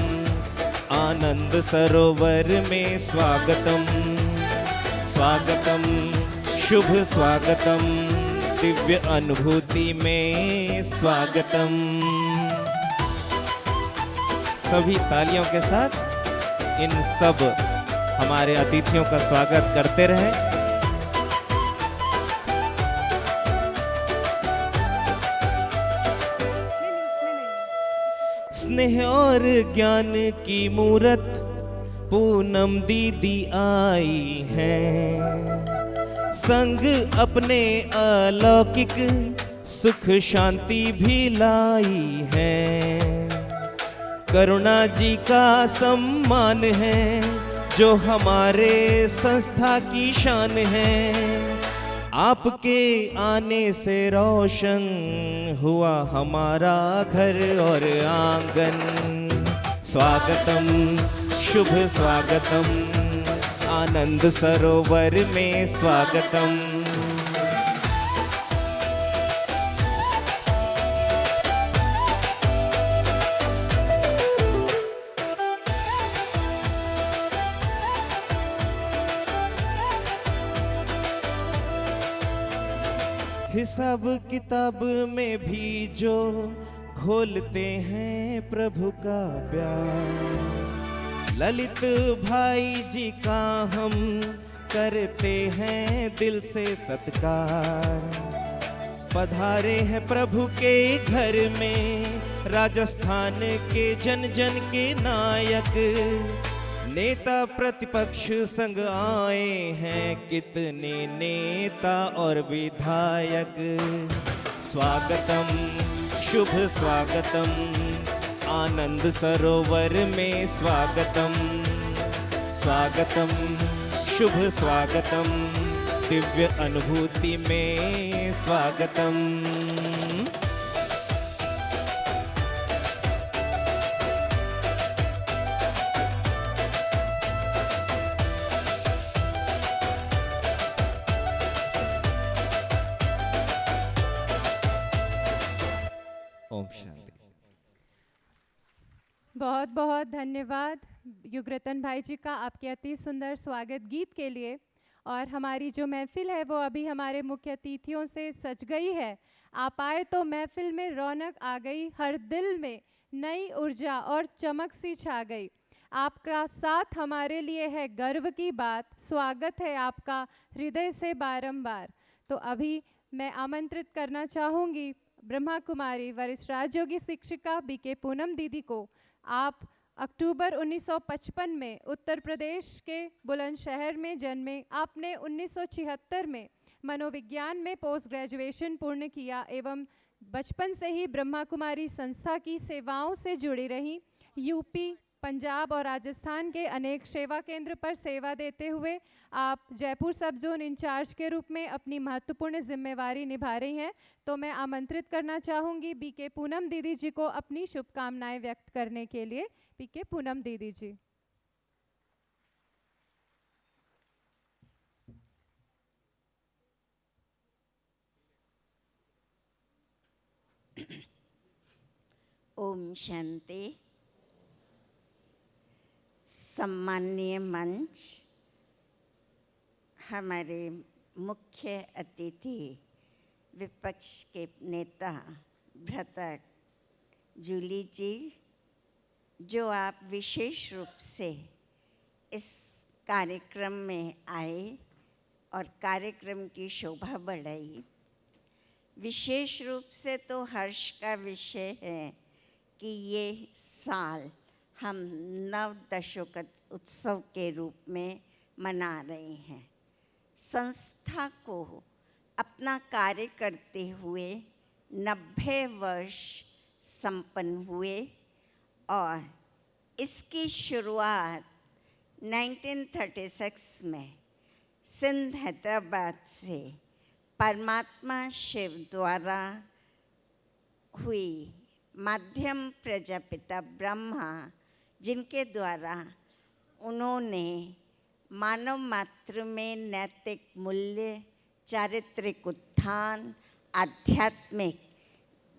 आनंद सरोवर में स्वागतम। स्वागतम शुभ स्वागतम, दिव्य अनुभूति में स्वागतम। सभी तालियों के साथ इन सब हमारे अतिथियों का स्वागत करते रहें। स्नेह और ज्ञान की मूरत पूनम दीदी आई है, संग अपने अलौकिक सुख शांति भी लाई है। करुणा जी का सम्मान है, जो हमारे संस्था की शान है। आपके आने से रोशन हुआ हमारा घर और आंगन। स्वागतम शुभ स्वागतम, आनंद सरोवर में स्वागतम। हिसाब किताब में भी जो खोलते हैं प्रभु का प्यार, ललित भाई जी का हम करते हैं दिल से सत्कार। पधारे हैं प्रभु के घर में, राजस्थान के जन जन के नायक। नेता प्रतिपक्ष संग आए हैं कितने नेता और विधायक। स्वागतम शुभ स्वागतम, आनंद सरोवर में स्वागतम। स्वागतम शुभ स्वागतम, दिव्य अनुभूति में स्वागतम। ओम शांति। बहुत बहुत धन्यवाद युगरतन भाई जी का आपके अति सुंदर स्वागत गीत के लिए। और हमारी जो महफिल है वो अभी हमारे मुख्य अतिथियों से सज गई है। आप आए तो महफिल में रौनक आ गई, हर दिल में नई ऊर्जा और चमक सी छा गई। आपका साथ हमारे लिए है गर्व की बात। स्वागत है आपका हृदय से बारंबार। तो अभी मैं आमंत्रित करना चाहूँगी ब्रह्मा कुमारी वरिष्ठ राजयोगी शिक्षिका बीके पूनम दीदी को। आप अक्टूबर 1955 में उत्तर प्रदेश के बुलंदशहर में जन्मे। आपने 1976 में मनोविज्ञान में पोस्ट ग्रेजुएशन पूर्ण किया एवं बचपन से ही ब्रह्मा कुमारी संस्था की सेवाओं से जुड़ी रही। यूपी, पंजाब और राजस्थान के अनेक सेवा केंद्र पर सेवा देते हुए आप जयपुर सब जोन इंचार्ज के रूप में अपनी महत्वपूर्ण जिम्मेवारी निभा रही हैं। तो मैं आमंत्रित करना चाहूँगी बीके पूनम दीदी जी को अपनी शुभकामनाएं व्यक्त करने के लिए। बीके पूनम दीदी जी। ओम शांति। सम्माननीय मंच, हमारे मुख्य अतिथि विपक्ष के नेता भ्राता जूली जी, जो आप विशेष रूप से इस कार्यक्रम में आए और कार्यक्रम की शोभा बढ़ाई। विशेष रूप से तो हर्ष का विषय है कि ये साल हम नव दशक उत्सव के रूप में मना रहे हैं। संस्था को अपना कार्य करते हुए 90 वर्ष संपन्न हुए और इसकी शुरुआत 1936 में सिंध हैदराबाद से परमात्मा शिव द्वारा हुई। माध्यम प्रजापिता ब्रह्मा, जिनके द्वारा उन्होंने मानव मात्र में नैतिक मूल्य, चारित्रिक उत्थान, आध्यात्मिक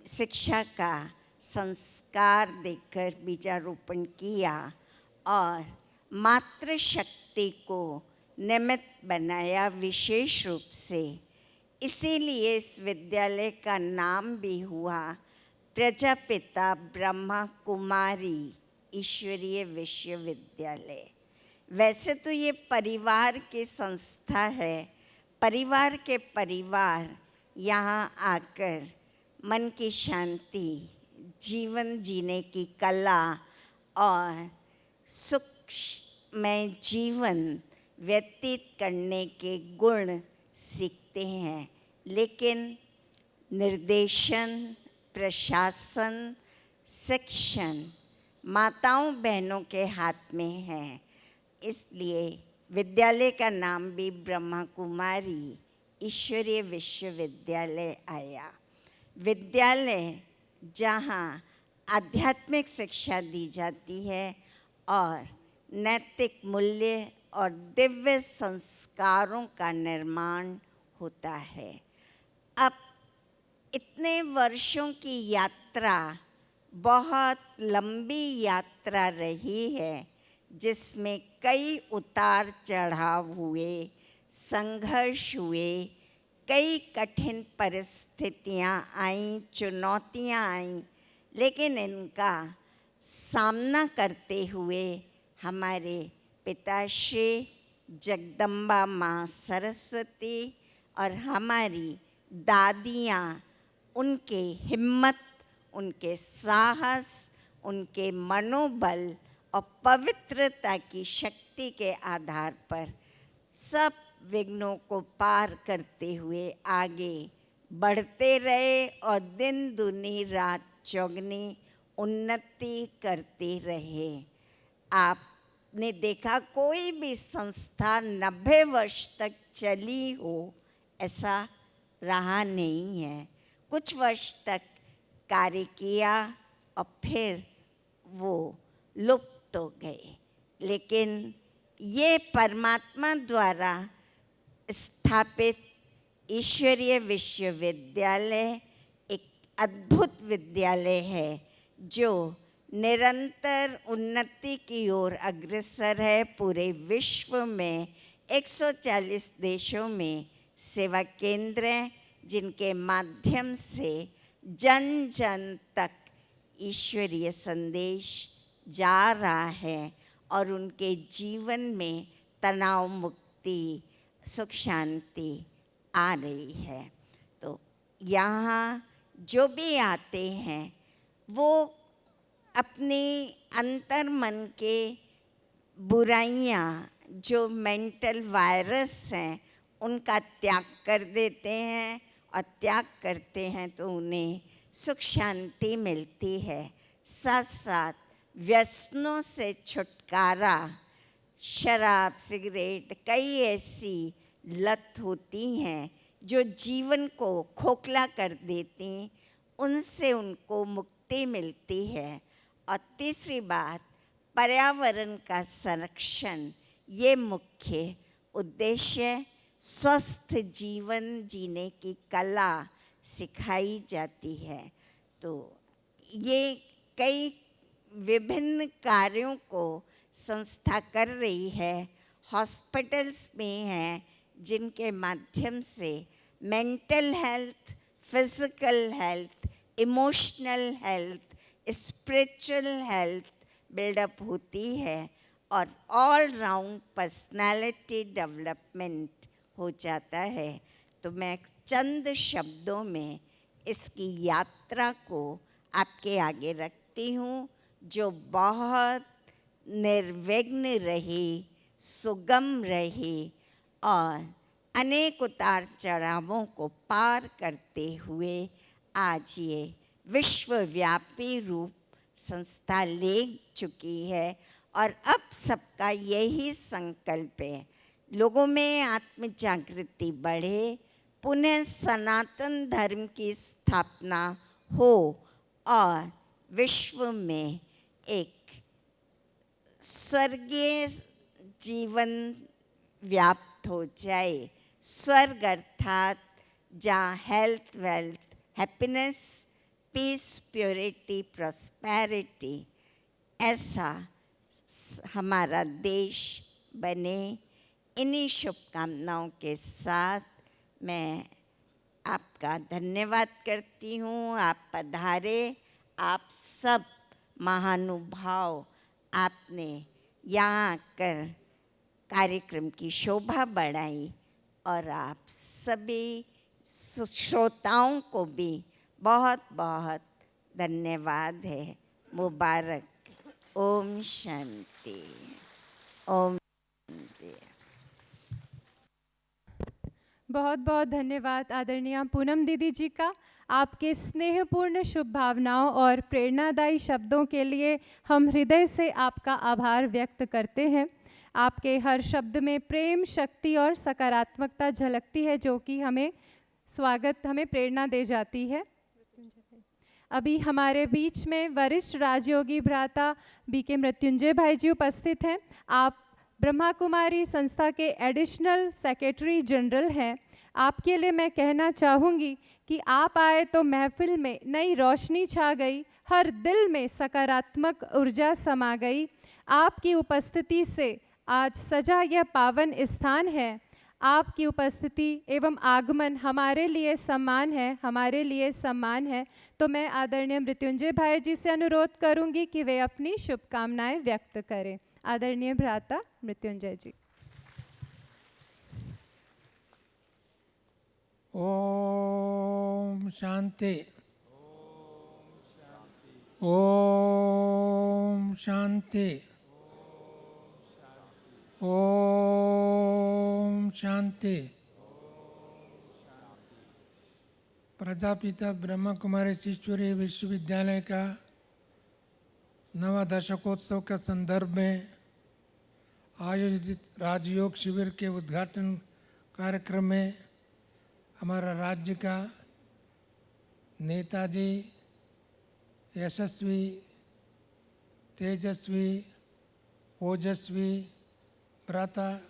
शिक्षा का संस्कार देकर बीजारोपण किया और मातृशक्ति को निमित्त बनाया विशेष रूप से। इसीलिए इस विद्यालय का नाम भी हुआ प्रजापिता ब्रह्मा कुमारी ईश्वरीय विश्वविद्यालय। वैसे तो ये परिवार की संस्था है, परिवार के परिवार यहाँ आकर मन की शांति, जीवन जीने की कला और सुखमय जीवन व्यतीत करने के गुण सीखते हैं। लेकिन निर्देशन, प्रशासन, शिक्षण माताओं बहनों के हाथ में है। इसलिए विद्यालय का नाम भी ब्रह्मा कुमारी ईश्वरीय विश्वविद्यालय आया। विद्यालय जहाँ आध्यात्मिक शिक्षा दी जाती है और नैतिक मूल्य और दिव्य संस्कारों का निर्माण होता है। अब इतने वर्षों की यात्रा बहुत लंबी यात्रा रही है, जिसमें कई उतार चढ़ाव हुए, संघर्ष हुए, कई कठिन परिस्थितियां आईं, चुनौतियां आईं, लेकिन इनका सामना करते हुए हमारे पिताश्री जगदम्बा माँ सरस्वती और हमारी दादियाँ उनके हिम्मत, उनके साहस, उनके मनोबल और पवित्रता की शक्ति के आधार पर सब विघ्नों को पार करते हुए आगे बढ़ते रहे और दिन दुनी रात चौगनी उन्नति करते रहे। आपने देखा कोई भी संस्था 90 वर्ष तक चली हो ऐसा रहा नहीं है। कुछ वर्ष तक कार्य किया और फिर वो लुप्त हो गए, लेकिन ये परमात्मा द्वारा स्थापित ईश्वरीय विश्वविद्यालय एक अद्भुत विद्यालय है जो निरंतर उन्नति की ओर अग्रसर है। पूरे विश्व में 140 देशों में सेवा केंद्र हैं, जिनके माध्यम से जन जन तक ईश्वरीय संदेश जा रहा है और उनके जीवन में तनाव मुक्ति, सुख शांति आ रही है। तो यहाँ जो भी आते हैं वो अपनी अंतर मन के बुराइयाँ, जो मेंटल वायरस हैं, उनका त्याग कर देते हैं और त्याग करते हैं तो उन्हें सुख शांति मिलती है। साथ साथ व्यसनों से छुटकारा, शराब, सिगरेट, कई ऐसी लत होती हैं जो जीवन को खोखला कर देती, उनसे उनको मुक्ति मिलती है। और तीसरी बात, पर्यावरण का संरक्षण, ये मुख्य उद्देश्य। स्वस्थ जीवन जीने की कला सिखाई जाती है। तो ये कई विभिन्न कार्यों को संस्था कर रही है। हॉस्पिटल्स में हैं जिनके माध्यम से mental health, physical health, emotional health, spiritual health buildup होती है और ऑल राउंड पर्सनालिटी डेवलपमेंट हो जाता है। तो मैं चंद शब्दों में इसकी यात्रा को आपके आगे रखती हूँ, जो बहुत निर्विघ्न रही, सुगम रही और अनेक उतार चढ़ावों को पार करते हुए आज ये विश्वव्यापी रूप संस्था ले चुकी है और अब सबका यही संकल्प है, लोगों में आत्म जागृति बढ़े, पुनः सनातन धर्म की स्थापना हो और विश्व में एक स्वर्गीय जीवन व्याप्त हो जाए। स्वर्ग अर्थात जहाँ health, wealth, happiness, peace, purity, prosperity, ऐसा हमारा देश बने। इन्हीं शुभकामनाओं के साथ मैं आपका धन्यवाद करती हूँ। आप पधारे, आप सब महानुभाव, आपने यहाँ आकर कार्यक्रम की शोभा बढ़ाई और आप सभी श्रोताओं को भी बहुत बहुत धन्यवाद है। मुबारक। ओम शांति। ओम शांति। बहुत बहुत धन्यवाद आदरणीय पूनम दीदी जी का। आपके स्नेहपूर्ण शुभ भावनाओं और प्रेरणादायी शब्दों के लिए हम हृदय से आपका आभार व्यक्त करते हैं। आपके हर शब्द में प्रेम, शक्ति और सकारात्मकता झलकती है, जो कि हमें प्रेरणा दे जाती है। अभी हमारे बीच में वरिष्ठ राजयोगी भ्राता बीके मृत्युंजय भाई जी उपस्थित हैं। आप ब्रह्मा कुमारी संस्था के एडिशनल सेक्रेटरी जनरल हैं। आपके लिए मैं कहना चाहूँगी कि आप आए तो महफिल में नई रोशनी छा गई, हर दिल में सकारात्मक ऊर्जा समा गई। आपकी उपस्थिति से आज सजा यह पावन स्थान है। आपकी उपस्थिति एवं आगमन हमारे लिए सम्मान है, हमारे लिए सम्मान है। तो मैं आदरणीय मृत्युंजय भाई जी से अनुरोध करूंगी कि वे अपनी शुभकामनाएं व्यक्त करें। आदरणीय भ्राता मृत्युंजय जी। ओम शांति। ओम शांति। ओम शांति। प्रजापिता ब्रह्मा कुमारी ईश्वरीय विश्वविद्यालय का नवा दशकोत्सव के संदर्भ में आयोजित राजयोग शिविर के उद्घाटन कार्यक्रम में हमारा राज्य का नेताजी, यशस्वी, तेजस्वी, ओजस्वी भ्राता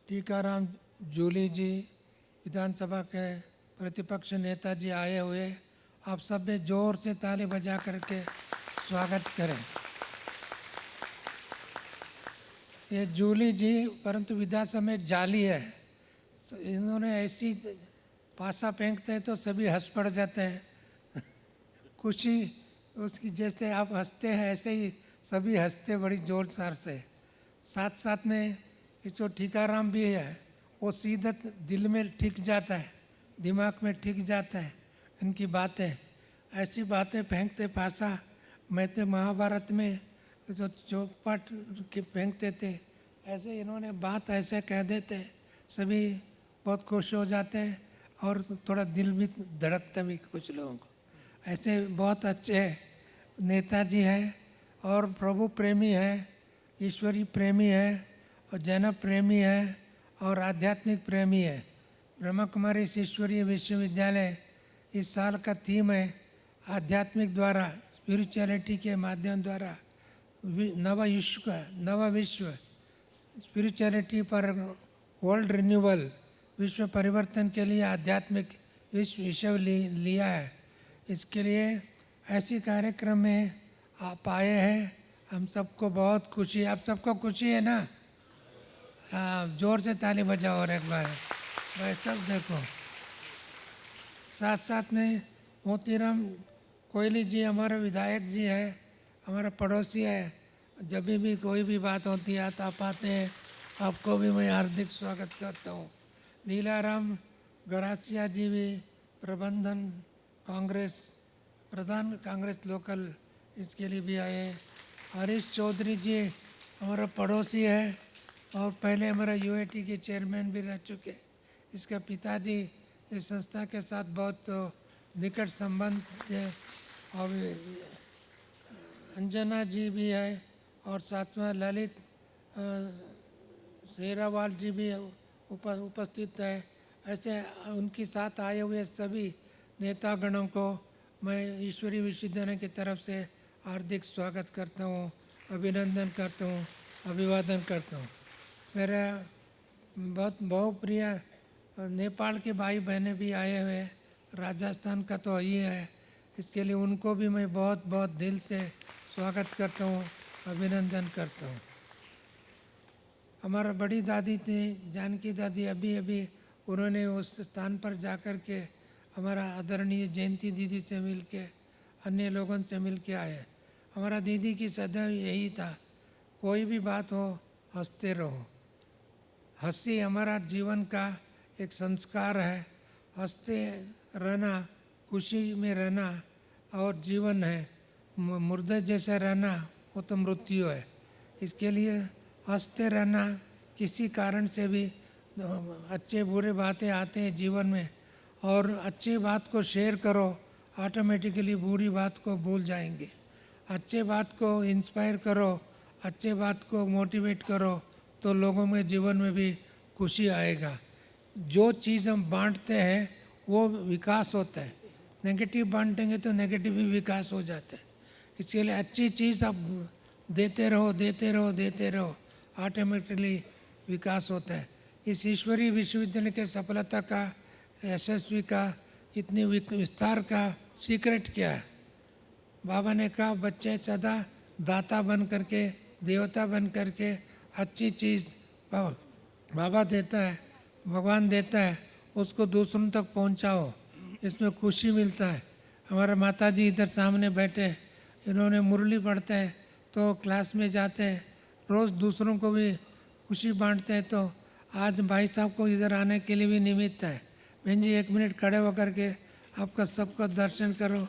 टीकाराम जूली जी, विधानसभा के प्रतिपक्ष नेताजी आए हुए। आप सब में जोर से ताली बजा करके स्वागत करें। ये जूली जी परंतु विधानसभा में जाली है। इन्होंने ऐसी पासा फेंकते हैं तो सभी हंस पड़ जाते हैं। खुशी उसकी, जैसे आप हंसते हैं ऐसे ही सभी हंसते बड़ी जोर शोर से। साथ साथ में ये जो टीकाराम भी है वो सीधा दिल में टिक जाता है, दिमाग में टिक जाता है इनकी बातें। ऐसी बातें फेंकते पासा। मैं तो महाभारत में जो चौपाट फेंकते थे, ऐसे इन्होंने बात ऐसे कह देते, सभी बहुत खुश हो जाते हैं और थोड़ा दिल भी धड़कता भी कुछ लोगों को। ऐसे बहुत अच्छे नेताजी हैं और प्रभु प्रेमी है, ईश्वरी प्रेमी है और जन प्रेमी है और आध्यात्मिक प्रेमी है। ब्रह्मा कुमारी ईश्वरीय विश्वविद्यालय इस साल का थीम है आध्यात्मिक द्वारा, स्पिरिचुअलिटी के माध्यम द्वारा नव विश्व, स्पिरिचुअलिटी पर वर्ल्ड रिन्यूअल, विश्व परिवर्तन के लिए आध्यात्मिक विषय लिया है। इसके लिए ऐसी कार्यक्रम में आप आए हैं, हम सबको बहुत खुशी। आप सबको खुशी है ना? जोर से ताली बजाओ और एक बार भाई सब देखो। साथ साथ में मोतीराम कोयली जी हमारे विधायक जी है, हमारा पड़ोसी है। जब भी कोई भी बात होती है तो आप आते हैं, आपको भी मैं हार्दिक स्वागत करता हूँ। लीलाराम गरासिया जी भी प्रबंधन कांग्रेस, प्रधान कांग्रेस लोकल, इसके लिए भी आए। हरीश चौधरी जी हमारा पड़ोसी है और पहले हमारा यूएटी के चेयरमैन भी रह चुके, इसके पिताजी इस संस्था के साथ बहुत निकट संबंध थे और अंजना जी भी है और साथ में ललित शेरावाल जी भी उपस्थित है। ऐसे उनके साथ आए हुए सभी नेतागणों को मैं ईश्वरीय विश्वविद्यालय की तरफ से हार्दिक स्वागत करता हूँ, अभिनंदन करता हूँ, अभिवादन करता हूँ। मेरा बहुत बहुप्रिय नेपाल के भाई बहनें भी आए हुए, राजस्थान का तो यही है, इसके लिए उनको भी मैं बहुत बहुत दिल से स्वागत करता हूँ, अभिनंदन करता हूँ। हमारा बड़ी दादी थी जानकी दादी, अभी अभी उन्होंने उस स्थान पर जाकर के हमारा आदरणीय जयंती दीदी से मिल के, अन्य लोगों से मिल के आए। हमारा दीदी की सदैव यही था, कोई भी बात हो हंसते रहो। हंसी हमारा जीवन का एक संस्कार है, हंसते रहना, खुशी में रहना और जीवन है। मुर्दे जैसे रहना वो तो मृत्यु है। इसके लिए हंसते रहना, किसी कारण से भी अच्छे बुरे बातें आते हैं जीवन में, और अच्छी बात को शेयर करो, ऑटोमेटिकली बुरी बात को भूल जाएंगे। अच्छे बात को इंस्पायर करो, अच्छे बात को मोटिवेट करो, तो लोगों में जीवन में भी खुशी आएगा। जो चीज़ हम बांटते हैं वो विकास होता है, नेगेटिव बांटेंगे तो नेगेटिव भी विकास हो जाता है। इसके लिए अच्छी चीज़ आप देते रहो, देते रहो, देते रहो, ऑटोमेटिकली विकास होता है। इस ईश्वरीय विश्वविद्यालय के सफलता का, यशस्वी का, इतनी विस्तार का सीक्रेट क्या है? बाबा ने कहा बच्चे सदा दाता बन करके, देवता बन करके अच्छी चीज़ बाबा देता है, भगवान देता है, उसको दूसरों तक पहुंचाओ, इसमें खुशी मिलता है। हमारे माताजी इधर सामने बैठे, इन्होंने मुरली पढ़ते हैं तो क्लास में जाते हैं, रोज़ दूसरों को भी खुशी बांटते हैं। तो आज भाई साहब को इधर आने के लिए भी निमित्त है। बहन जी 1 मिनट खड़े होकर के आपका सबका दर्शन करो,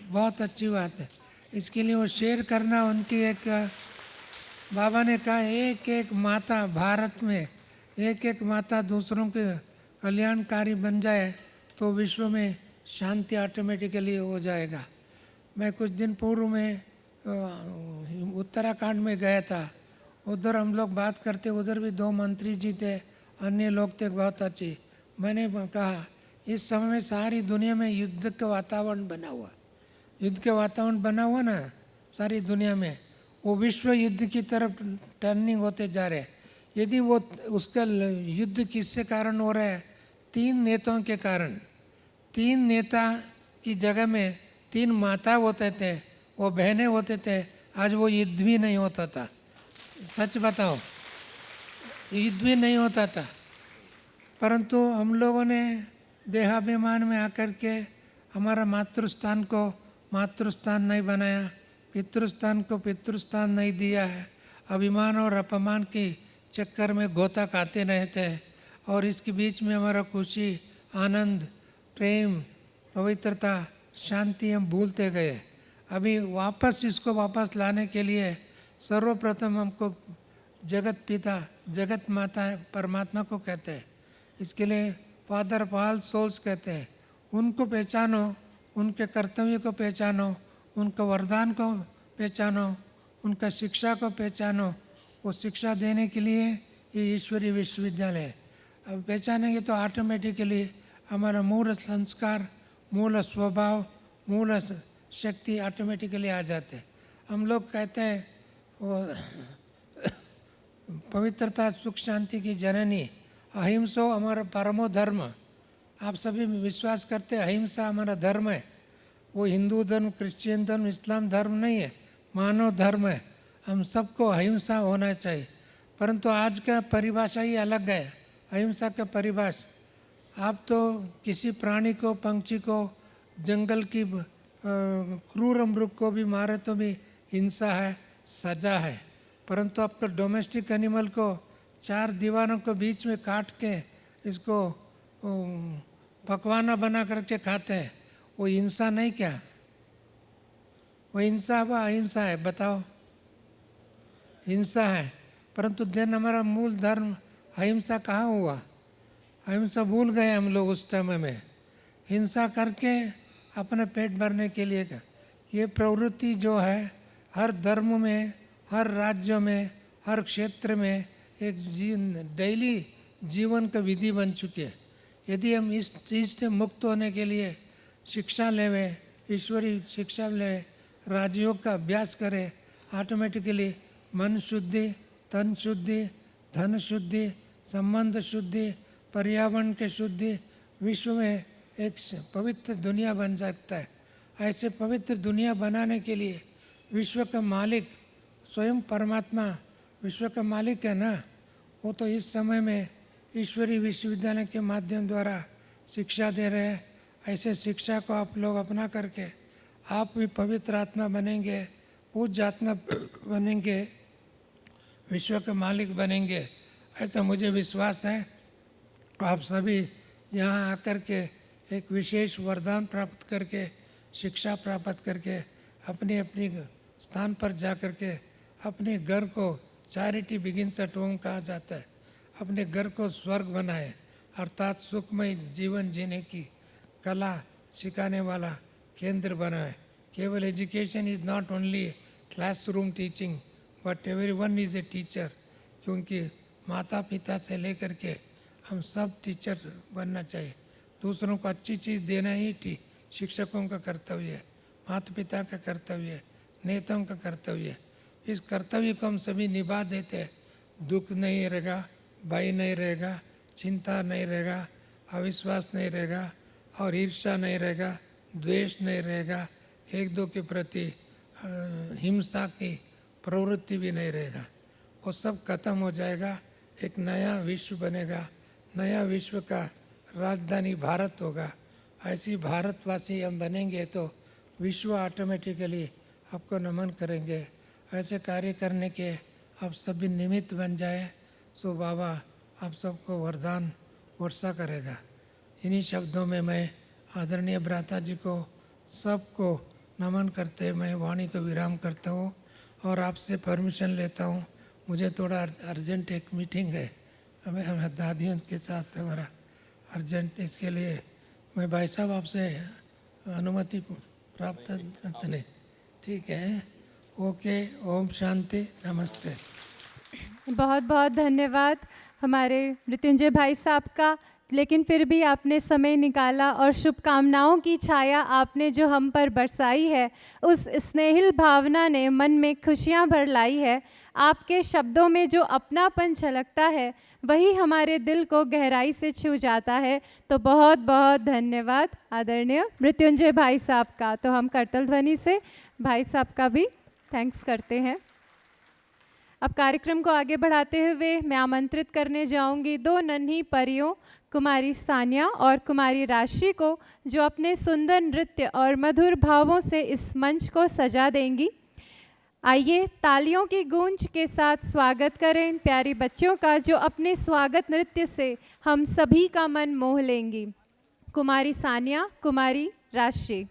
बहुत अच्छी बात है। इसके लिए वो शेयर करना उनकी एक, बाबा ने कहा एक एक माता भारत में, एक एक माता दूसरों के कल्याणकारी बन जाए तो विश्व में शांति ऑटोमेटिकली हो जाएगा। मैं कुछ दिन पूर्व में उत्तराखंड में गया था, उधर हम लोग बात करते, उधर भी 2 मंत्री जी थे, अन्य लोग थे बहुत अच्छी। मैंने कहा इस समय में सारी दुनिया में युद्ध का वातावरण बना हुआ, युद्ध के वातावरण बना हुआ ना सारी दुनिया में, वो विश्व युद्ध की तरफ टर्निंग होते जा रहे हैं। यदि वो उसका युद्ध किससे कारण हो रहा है? 3 नेताओं के कारण। 3 नेता की जगह में 3 माता होते थे, वो बहनें होते थे, आज वो युद्ध भी नहीं होता था। सच बताओ, युद्ध भी नहीं होता था। परंतु हम लोगों ने देहाभिमान में आकर के हमारा मातृस्थान को मातृस्थान नहीं बनाया, पितृस्थान को पितृस्थान नहीं दिया है। अभिमान और अपमान के चक्कर में गोता खाते रहते हैं और इसके बीच में हमारा खुशी, आनंद, प्रेम, पवित्रता, शांति हम भूलते गए। अभी वापस इसको वापस लाने के लिए सर्वप्रथम हमको जगत पिता, जगत माता परमात्मा को कहते हैं। इसके लिए फादर ऑफ ऑल सोल्स कहते हैं। उनको पहचानो, उनके कर्तव्य को पहचानो, उनका वरदान को पहचानो, उनका शिक्षा को पहचानो। वो शिक्षा देने के लिए ये ईश्वरीय विश्वविद्यालय है। अब पहचानेंगे तो ऑटोमेटिकली हमारा मूल संस्कार, मूल स्वभाव, मूल शक्ति ऑटोमेटिकली आ जाते हैं। हम लोग कहते हैं वो पवित्रता, सुख, शांति की जननी, अहिंसा हमारा परमो धर्म। आप सभी विश्वास करते हैं अहिंसा हमारा धर्म है। वो हिंदू धर्म, क्रिश्चियन धर्म, इस्लाम धर्म नहीं है, मानव धर्म है। हम सबको अहिंसा होना चाहिए। परंतु आज का परिभाषा ही अलग है, अहिंसा का परिभाषा। आप तो किसी प्राणी को, पंछी को, जंगल की क्रूर मृग को भी मारे तो भी हिंसा है, सजा है। परंतु आपका डोमेस्टिक एनिमल को 4 दीवारों के बीच में काट के इसको पकवाना बना करके खाते हैं, वो हिंसा नहीं क्या? वो हिंसा व अहिंसा है? बताओ, हिंसा है। परंतु दिन हमारा मूल धर्म अहिंसा कहाँ हुआ? अहिंसा भूल गए हम लोग उस समय में। हिंसा करके अपने पेट भरने के लिए ये प्रवृत्ति जो है हर धर्म में, हर राज्य में, हर क्षेत्र में एक डेली जीवन का विधि बन चुकी है। यदि हम इस चीज़ से मुक्त होने के लिए शिक्षा लेवें, ईश्वरीय शिक्षा लें, राजयोग का अभ्यास करें, ऑटोमेटिकली मन शुद्धि, तन शुद्धि, धन शुद्धि, संबंध शुद्धि, पर्यावरण के शुद्धि, विश्व में एक पवित्र दुनिया बन सकता है। ऐसे पवित्र दुनिया बनाने के लिए विश्व का मालिक स्वयं परमात्मा विश्व का मालिक है ना, वो तो इस समय में ईश्वरीय विश्वविद्यालय के माध्यम द्वारा शिक्षा दे रहे हैं। ऐसे शिक्षा को आप लोग अपना करके आप भी पवित्र आत्मा बनेंगे, पूज्य आत्मा बनेंगे, विश्व के मालिक बनेंगे, ऐसा मुझे विश्वास है। आप सभी यहाँ आकर के एक विशेष वरदान प्राप्त करके, शिक्षा प्राप्त करके अपनी अपनी स्थान पर जा कर के अपने घर को, चैरिटी बिगिंस एट होम कहा जाता है, अपने घर को स्वर्ग बनाए, अर्थात सुखमय जीवन जीने की कला सिखाने वाला केंद्र बनाए। केवल education is not only classroom teaching but everyone is a teacher, क्योंकि माता पिता से लेकर के हम सब टीचर बनना चाहिए। दूसरों को अच्छी चीज़ देना ही शिक्षकों का कर्तव्य है, माता पिता का कर्तव्य है, नेताओं का कर्तव्य है। इस कर्तव्य को हम सभी निभा देते हैं, दुख नहीं रहेगा, भय नहीं रहेगा, चिंता नहीं रहेगा, अविश्वास नहीं रहेगा और ईर्ष्या नहीं रहेगा, द्वेष नहीं रहेगा, एक दो के प्रति हिंसा की प्रवृत्ति भी नहीं रहेगा। वो सब खत्म हो जाएगा, एक नया विश्व बनेगा, नया विश्व का राजधानी भारत होगा। ऐसी भारतवासी हम बनेंगे तो विश्व ऑटोमेटिकली आपको नमन करेंगे। ऐसे कार्य करने के आप सभी निमित्त बन जाए, सो बाबा आप सबको वरदान वर्षा करेगा। इन्हीं शब्दों में मैं आदरणीय भ्राता जी को सबको नमन करते मैं वाणी को विराम करता हूँ और आपसे परमिशन लेता हूँ। मुझे थोड़ा अर्जेंट एक मीटिंग है, हमें दादियों के साथ हमारा अर्जेंट, इसके लिए मैं भाई साहब आपसे अनुमति प्राप्त नहीं, ठीक है? ओके, ओम शांति, नमस्ते। बहुत बहुत धन्यवाद हमारे मृत्युंजय भाई साहब का, लेकिन फिर भी आपने समय निकाला और शुभकामनाओं की छाया आपने जो हम पर बरसाई है, उस स्नेहिल भावना ने मन में खुशियाँ भर लाई है। आपके शब्दों में जो अपनापन झलकता है वही हमारे दिल को गहराई से छू जाता है। तो बहुत बहुत धन्यवाद आदरणीय मृत्युंजय भाई साहब का। तो हम करतल ध्वनि से भाई साहब का भी थैंक्स करते हैं। अब कार्यक्रम को आगे बढ़ाते हुए मैं आमंत्रित करने जाऊंगी दो नन्ही परियों, कुमारी सानिया और कुमारी राशि को, जो अपने सुंदर नृत्य और मधुर भावों से इस मंच को सजा देंगी। आइए तालियों की गूंज के साथ स्वागत करें इन प्यारी बच्चियों का, जो अपने स्वागत नृत्य से हम सभी का मन मोह लेंगी। कुमारी सानिया, कुमारी राशि।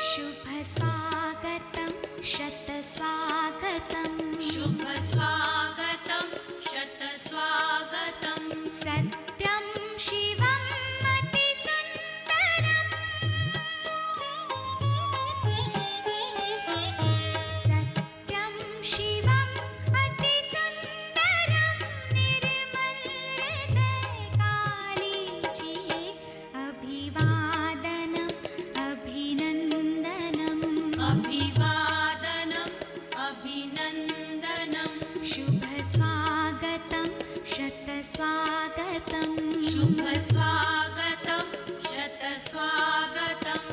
शुभ स्वागतं शतस्वागतं, शुभ स्वागतं शतस्वागतं, सत्यं शिवं अतिसुन्दरम्, सत्यं शिवम् अतिसुन्दरं, निर्मल हृदय कालीजिए अभिवादनम् अभिनन्दनम्, अभिवादनम् अभिनन्दनम्, शुभ स्वागतं शतस्वागतं, शुभ स्वागतं शतस्वागतम्।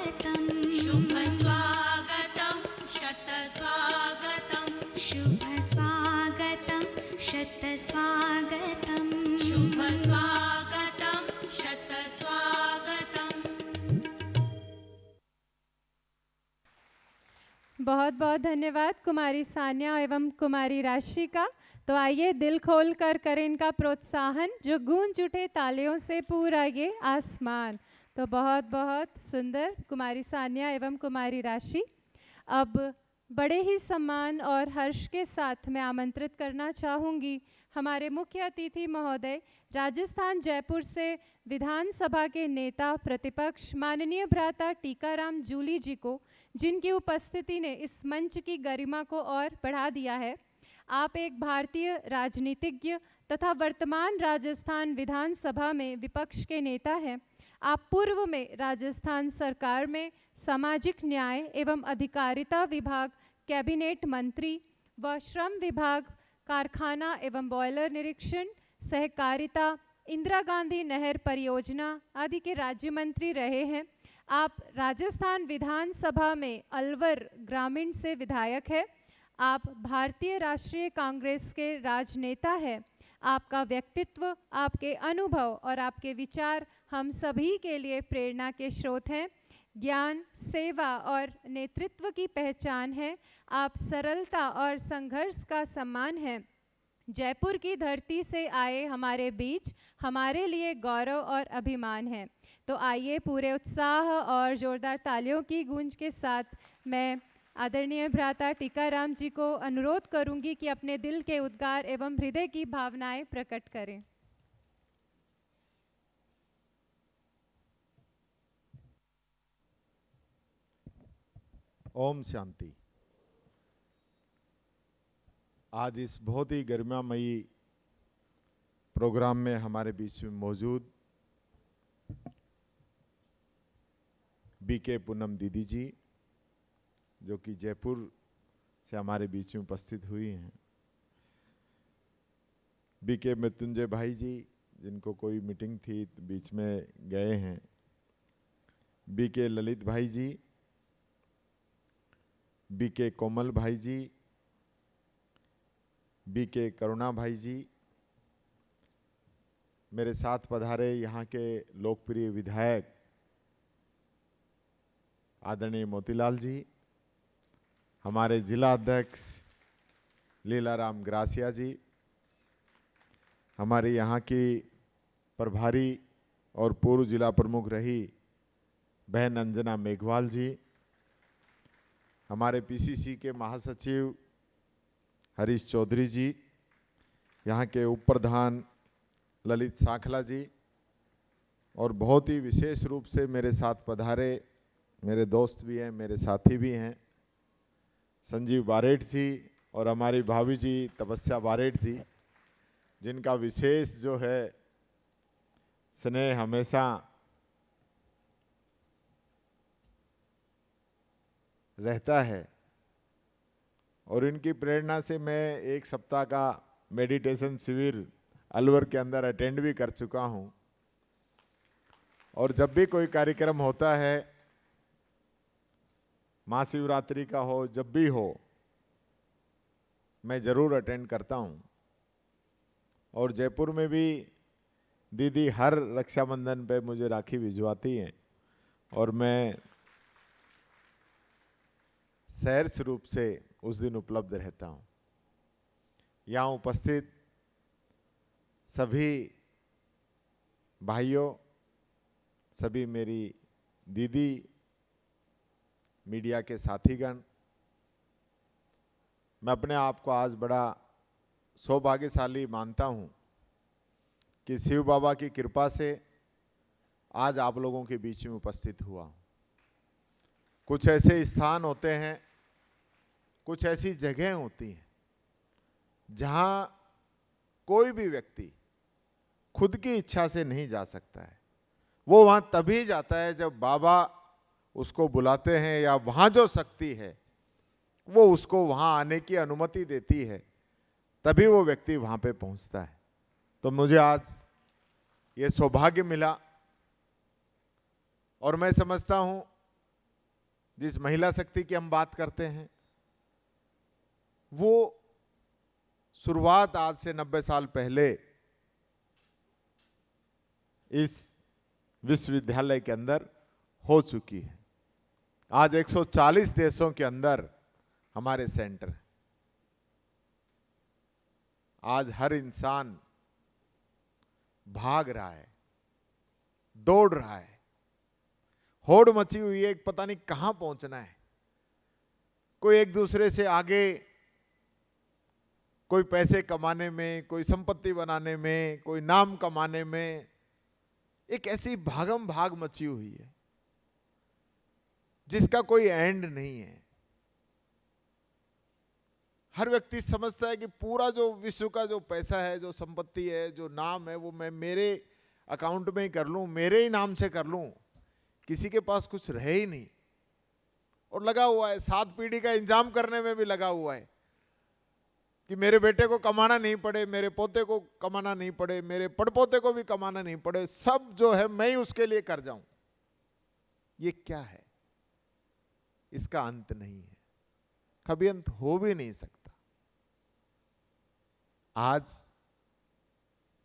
शुभ स्वागतं शतस्वागतं शुभ स्वागतं शतस्वागतं शुभ स्वागतं शतस्वागतम् बहुत बहुत धन्यवाद कुमारी सान्या एवं कुमारी राशि का। तो आइए दिल खोल कर करें इनका प्रोत्साहन, जो गूंज उठे तालियों से पूरा ये आसमान। तो बहुत बहुत सुंदर कुमारी सान्या एवं कुमारी राशि। अब बड़े ही सम्मान और हर्ष के साथ मैं आमंत्रित करना चाहूँगी हमारे मुख्य अतिथि महोदय, राजस्थान जयपुर से विधानसभा के नेता प्रतिपक्ष माननीय भ्राता टीकाराम जूली जी को, जिनकी उपस्थिति ने इस मंच की गरिमा को और बढ़ा दिया है। आप एक भारतीय राजनीतिज्ञ तथा वर्तमान राजस्थान विधानसभा में विपक्ष के नेता हैं। आप पूर्व में राजस्थान सरकार में सामाजिक न्याय एवं अधिकारिता विभाग कैबिनेट मंत्री व श्रम विभाग, कारखाना एवं बॉयलर निरीक्षण, सहकारिता, इंदिरा गांधी नहर परियोजना आदि के राज्य मंत्री रहे हैं। आप राजस्थान विधानसभा में अलवर ग्रामीण से विधायक है। आप भारतीय राष्ट्रीय कांग्रेस के राजनेता हैं। आपका व्यक्तित्व, आपके अनुभव और आपके विचार हम सभी के लिए प्रेरणा के स्रोत हैं। ज्ञान, सेवा और नेतृत्व की पहचान है। आप सरलता और संघर्ष का सम्मान हैं। जयपुर की धरती से आए हमारे बीच हमारे लिए गौरव और अभिमान है। तो आइए पूरे उत्साह और जोरदार तालियों की गूंज के साथ मैं आदरणीय भ्राता टीकाराम जी को अनुरोध करूंगी कि अपने दिल के उद्गार एवं हृदय की भावनाएं प्रकट करें। ओम शांति। आज इस बहुत ही गरिमामयी प्रोग्राम में हमारे बीच में मौजूद बीके पूनम दीदी जी, जो कि जयपुर से हमारे बीच में उपस्थित हुई हैं, बीके मृत्युंजय भाई जी, जिनको कोई मीटिंग थी बीच में गए हैं, बीके ललित भाई जी, बीके कोमल भाई जी, बीके करुणा भाई जी, मेरे साथ पधारे यहाँ के लोकप्रिय विधायक आदरणीय मोतीलाल जी, हमारे जिला अध्यक्ष लीलाराम ग्रासिया जी, हमारे यहाँ की प्रभारी और पूर्व जिला प्रमुख रही बहन अंजना मेघवाल जी, हमारे पीसीसी के महासचिव हरीश चौधरी जी, यहाँ के उप प्रधान ललित सांखला जी, और बहुत ही विशेष रूप से मेरे साथ पधारे मेरे दोस्त भी हैं, मेरे साथी भी हैं, संजीव बारेठ जी और हमारी भाभी जी तपस्या बारेठ जी, जिनका विशेष जो है स्नेह हमेशा रहता है। और इनकी प्रेरणा से मैं 1 सप्ताह का मेडिटेशन शिविर अलवर के अंदर अटेंड भी कर चुका हूं। और जब भी कोई कार्यक्रम होता है, महाशिवरात्रि का हो, जब भी हो, मैं ज़रूर अटेंड करता हूं। और जयपुर में भी दीदी हर रक्षाबंधन पे मुझे राखी भिजवाती हैं और मैं सहर्ष रूप से उस दिन उपलब्ध रहता हूं। यहाँ उपस्थित सभी भाइयों, सभी मेरी दीदी, मीडिया के साथीगण, मैं अपने आप को आज बड़ा सौभाग्यशाली मानता हूं कि शिव बाबा की कृपा से आज आप लोगों के बीच में उपस्थित हुआ हूं। कुछ ऐसे स्थान होते हैं, कुछ ऐसी जगह होती हैं जहां कोई भी व्यक्ति खुद की इच्छा से नहीं जा सकता है। वो वहां तभी जाता है जब बाबा उसको बुलाते हैं, या वहां जो शक्ति है वो उसको वहां आने की अनुमति देती है, तभी वो व्यक्ति वहां पे पहुंचता है। तो मुझे आज ये सौभाग्य मिला और मैं समझता हूं जिस महिला शक्ति की हम बात करते हैं, वो शुरुआत आज से 90 साल पहले इस विश्वविद्यालय के अंदर हो चुकी है। आज 140 देशों के अंदर हमारे सेंटर हैं। आज हर इंसान भाग रहा है, दौड़ रहा है, होड़ मची हुई है, पता नहीं कहां पहुंचना है। कोई एक दूसरे से आगे, कोई पैसे कमाने में, कोई संपत्ति बनाने में, कोई नाम कमाने में, एक ऐसी भागम भाग मची हुई है जिसका कोई एंड नहीं है। हर व्यक्ति समझता है कि पूरा जो विश्व का जो पैसा है, जो संपत्ति है, जो नाम है, वो मैं मेरे अकाउंट में ही कर लूं, मेरे ही नाम से कर लूं, किसी के पास कुछ रहे ही नहीं। और लगा हुआ है, 7 पीढ़ी का इंतजाम करने में भी लगा हुआ है कि मेरे बेटे को कमाना नहीं पड़े, मेरे पोते को कमाना नहीं पड़े, मेरे पड़पोते को भी कमाना नहीं पड़े, सब जो है मैं ही उसके लिए कर जाऊं। ये क्या है? इसका अंत नहीं है, कभी अंत हो भी नहीं सकता। आज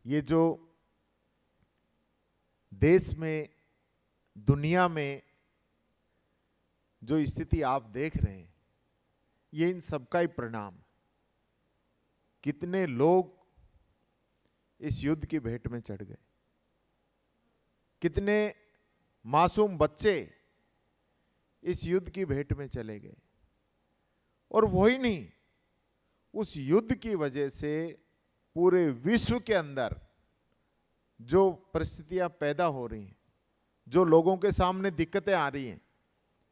ये जो देश में, दुनिया में जो स्थिति आप देख रहे हैं, ये इन सबका ही परिणाम। कितने लोग इस युद्ध की भेंट में चढ़ गए, कितने मासूम बच्चे इस युद्ध की भेंट में चले गए। और वही नहीं, उस युद्ध की वजह से पूरे विश्व के अंदर जो परिस्थितियां पैदा हो रही हैं, जो लोगों के सामने दिक्कतें आ रही हैं,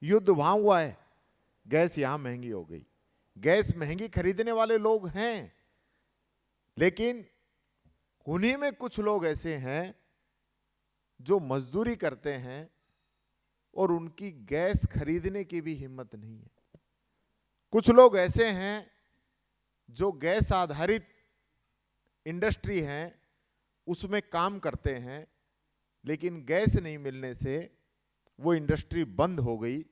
युद्ध वहां हुआ है, गैस यहां महंगी हो गई। गैस महंगी खरीदने वाले लोग हैं, लेकिन उन्हीं में कुछ लोग ऐसे हैं जो मजदूरी करते हैं और उनकी गैस खरीदने की भी हिम्मत नहीं है। कुछ लोग ऐसे हैं जो गैस आधारित इंडस्ट्री हैं, उसमें काम करते हैं, लेकिन गैस नहीं मिलने से वो इंडस्ट्री बंद हो गई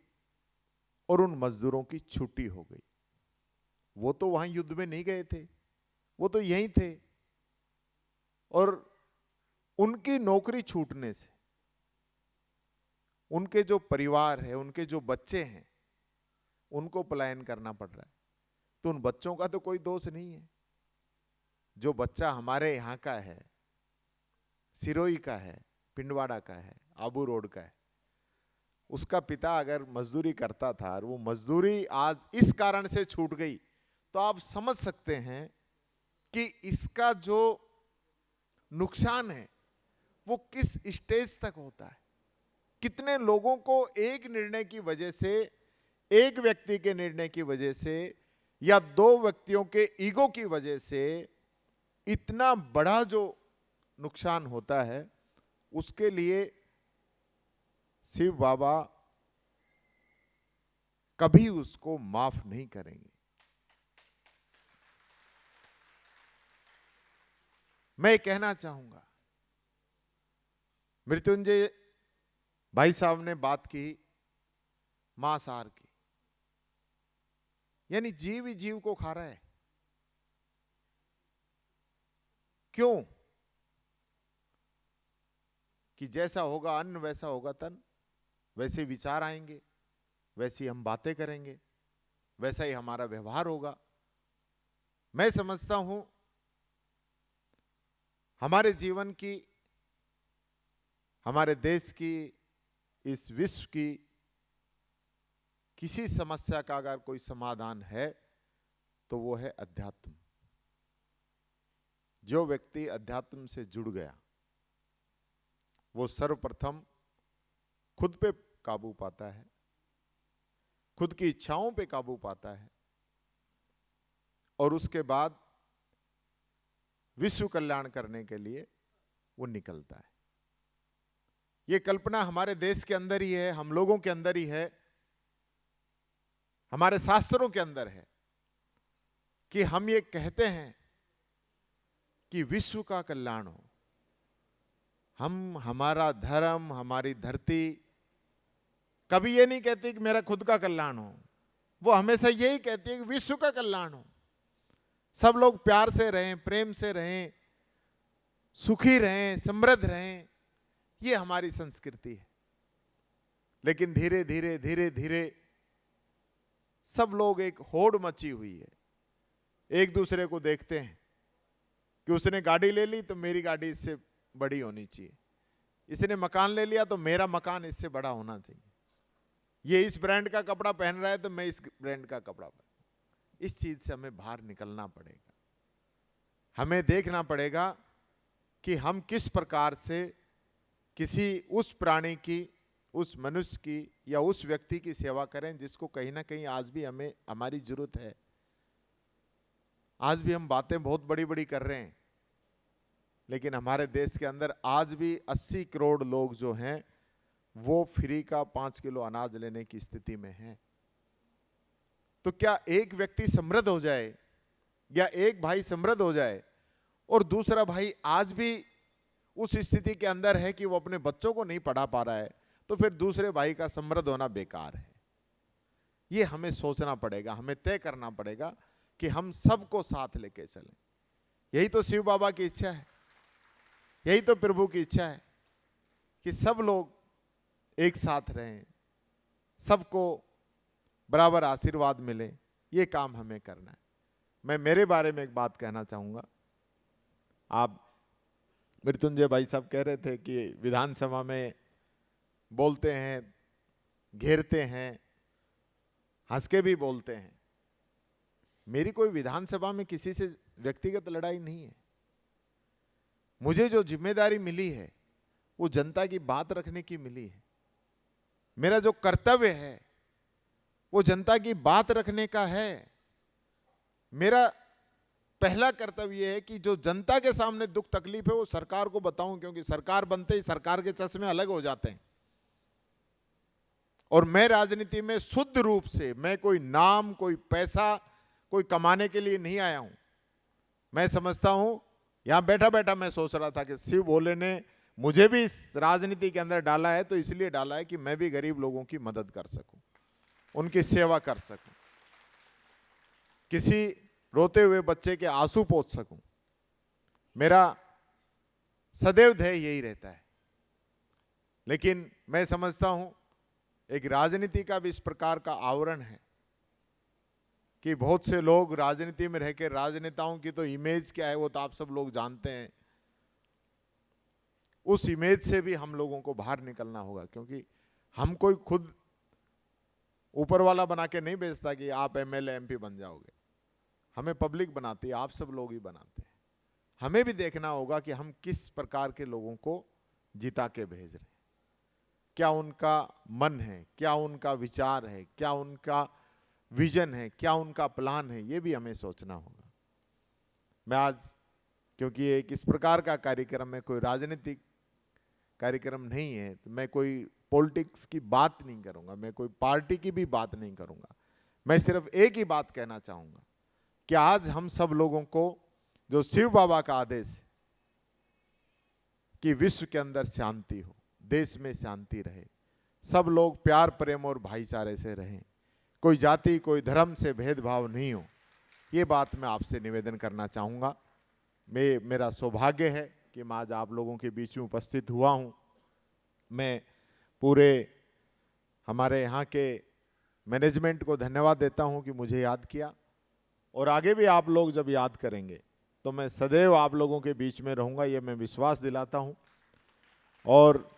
और उन मजदूरों की छुट्टी हो गई। वो तो वहां युद्ध में नहीं गए थे, वो तो यहीं थे, और उनकी नौकरी छूटने से उनके जो परिवार है, उनके जो बच्चे हैं, उनको पलायन करना पड़ रहा है। तो उन बच्चों का तो कोई दोष नहीं है। जो बच्चा हमारे यहाँ का है, सिरोही का है, पिंडवाड़ा का है, आबू रोड का है, उसका पिता अगर मजदूरी करता था और वो मजदूरी आज इस कारण से छूट गई, तो आप समझ सकते हैं कि इसका जो नुकसान है वो किस स्टेज तक होता है। कितने लोगों को एक निर्णय की वजह से, एक व्यक्ति के निर्णय की वजह से या 2 व्यक्तियों के ईगो की वजह से इतना बड़ा जो नुकसान होता है, उसके लिए शिव बाबा कभी उसको माफ नहीं करेंगे। मैं कहना चाहूंगा, मृत्युंजय भाई साहब ने बात की मांसाहार की, यानी जीव ही जीव को खा रहा है। क्यों? कि जैसा होगा अन्न वैसा होगा तन, वैसे विचार आएंगे, वैसी हम बातें करेंगे, वैसा ही हमारा व्यवहार होगा। मैं समझता हूं हमारे जीवन की, हमारे देश की, इस विश्व की किसी समस्या का अगर कोई समाधान है तो वो है अध्यात्म। जो व्यक्ति अध्यात्म से जुड़ गया वो सर्वप्रथम खुद पे काबू पाता है, खुद की इच्छाओं पे काबू पाता है, और उसके बाद विश्व कल्याण करने के लिए वो निकलता है। ये कल्पना हमारे देश के अंदर ही है, हम लोगों के अंदर ही है, हमारे शास्त्रों के अंदर है कि हम ये कहते हैं कि विश्व का कल्याण हो। हम, हमारा धर्म, हमारी धरती कभी ये नहीं कहती कि मेरा खुद का कल्याण हो, वो हमेशा यही कहती है कि विश्व का कल्याण हो, सब लोग प्यार से रहें, प्रेम से रहें, सुखी रहें, समृद्ध रहें। ये हमारी संस्कृति है। लेकिन धीरे धीरे धीरे धीरे सब लोग, एक होड़ मची हुई है, एक दूसरे को देखते हैं कि उसने गाड़ी ले ली तो मेरी गाड़ी इससे बड़ी होनी चाहिए, इसने मकान ले लिया तो मेरा मकान इससे बड़ा होना चाहिए, ये इस ब्रांड का कपड़ा पहन रहा है तो मैं इस ब्रांड का कपड़ा पहन। इस चीज से हमें बाहर निकलना पड़ेगा। हमें देखना पड़ेगा कि हम किस प्रकार से किसी उस प्राणी की, उस मनुष्य की या उस व्यक्ति की सेवा करें जिसको कहीं ना कहीं आज भी हमें, हमारी जरूरत है। आज भी हम बातें बहुत बड़ी बड़ी कर रहे हैं, लेकिन हमारे देश के अंदर आज भी 80 करोड़ लोग जो हैं वो फ्री का 5 किलो अनाज लेने की स्थिति में हैं। तो क्या एक व्यक्ति समृद्ध हो जाए या एक भाई समृद्ध हो जाए और दूसरा भाई आज भी उस स्थिति के अंदर है कि वो अपने बच्चों को नहीं पढ़ा पा रहा है, तो फिर दूसरे भाई का समृद्ध होना बेकार है। ये हमें सोचना पड़ेगा, हमें तय करना पड़ेगा कि हम सबको साथ लेके चलें। यही तो शिव बाबा की इच्छा है, यही तो प्रभु की इच्छा है कि सब लोग एक साथ रहें, सबको बराबर आशीर्वाद मिले। ये काम हमें करना है। मैं मेरे बारे में एक बात कहना चाहूँगा। आप मृत्युंजय भाई साहब कह रहे थे कि विधानसभा में बोलते हैं, घेरते हैं, हंस के भी बोलते हैं। मेरी कोई विधानसभा में किसी से व्यक्तिगत लड़ाई नहीं है। मुझे जो जिम्मेदारी मिली है वो जनता की बात रखने की मिली है। मेरा जो कर्तव्य है वो जनता की बात रखने का है। मेरा पहला कर्तव्य यह है कि जो जनता के सामने दुख तकलीफ है वो सरकार को बताऊं, क्योंकि सरकार बनते ही सरकार के चश्मे अलग हो जाते हैं। और मैं राजनीति में शुद्ध रूप से, मैं कोई नाम, कोई पैसा, कोई कमाने के लिए नहीं आया हूं। मैं समझता हूं, यहां बैठा बैठा मैं सोच रहा था कि शिव भोले ने मुझे भी इस राजनीति के अंदर डाला है तो इसलिए डाला है कि मैं भी गरीब लोगों की मदद कर सकूं, उनकी सेवा कर सकूं, किसी रोते हुए बच्चे के आंसू पोंछ सकूं। मेरा सदैव ध्येय यही रहता है। लेकिन मैं समझता हूं एक राजनीति का भी इस प्रकार का आवरण है कि बहुत से लोग राजनीति में रहकर, राजनेताओं की तो इमेज क्या है वो तो आप सब लोग जानते हैं, उस इमेज से भी हम लोगों को बाहर निकलना होगा। क्योंकि हम कोई खुद ऊपर वाला बना के नहीं भेजता कि आप एमएलए एमपी बन जाओगे। हमें पब्लिक बनाती है, आप सब लोग ही बनाते हैं। हमें भी देखना होगा कि हम किस प्रकार के लोगों को जिता के भेज रहे हैं, क्या उनका मन है, क्या उनका विचार है, क्या उनका विजन है, क्या उनका प्लान है, ये भी हमें सोचना होगा। मैं आज, क्योंकि एक इस प्रकार का कार्यक्रम है, कोई राजनीतिक कार्यक्रम नहीं है, तो मैं कोई पॉलिटिक्स की बात नहीं करूंगा, मैं कोई पार्टी की भी बात नहीं करूंगा। मैं सिर्फ एक ही बात कहना चाहूंगा कि आज हम सब लोगों को जो शिव बाबा का आदेश है कि विश्व के अंदर शांति हो, देश में शांति रहे, सब लोग प्यार प्रेम और भाईचारे से रहें, कोई जाति कोई धर्म से भेदभाव नहीं हो, ये बात मैं आपसे निवेदन करना चाहूँगा। मेरा सौभाग्य है कि मैं आज आप लोगों के बीच में उपस्थित हुआ हूँ। मैं पूरे हमारे यहाँ के मैनेजमेंट को धन्यवाद देता हूँ कि मुझे याद किया, और आगे भी आप लोग जब याद करेंगे तो मैं सदैव आप लोगों के बीच में रहूँगा, ये मैं विश्वास दिलाता हूँ। और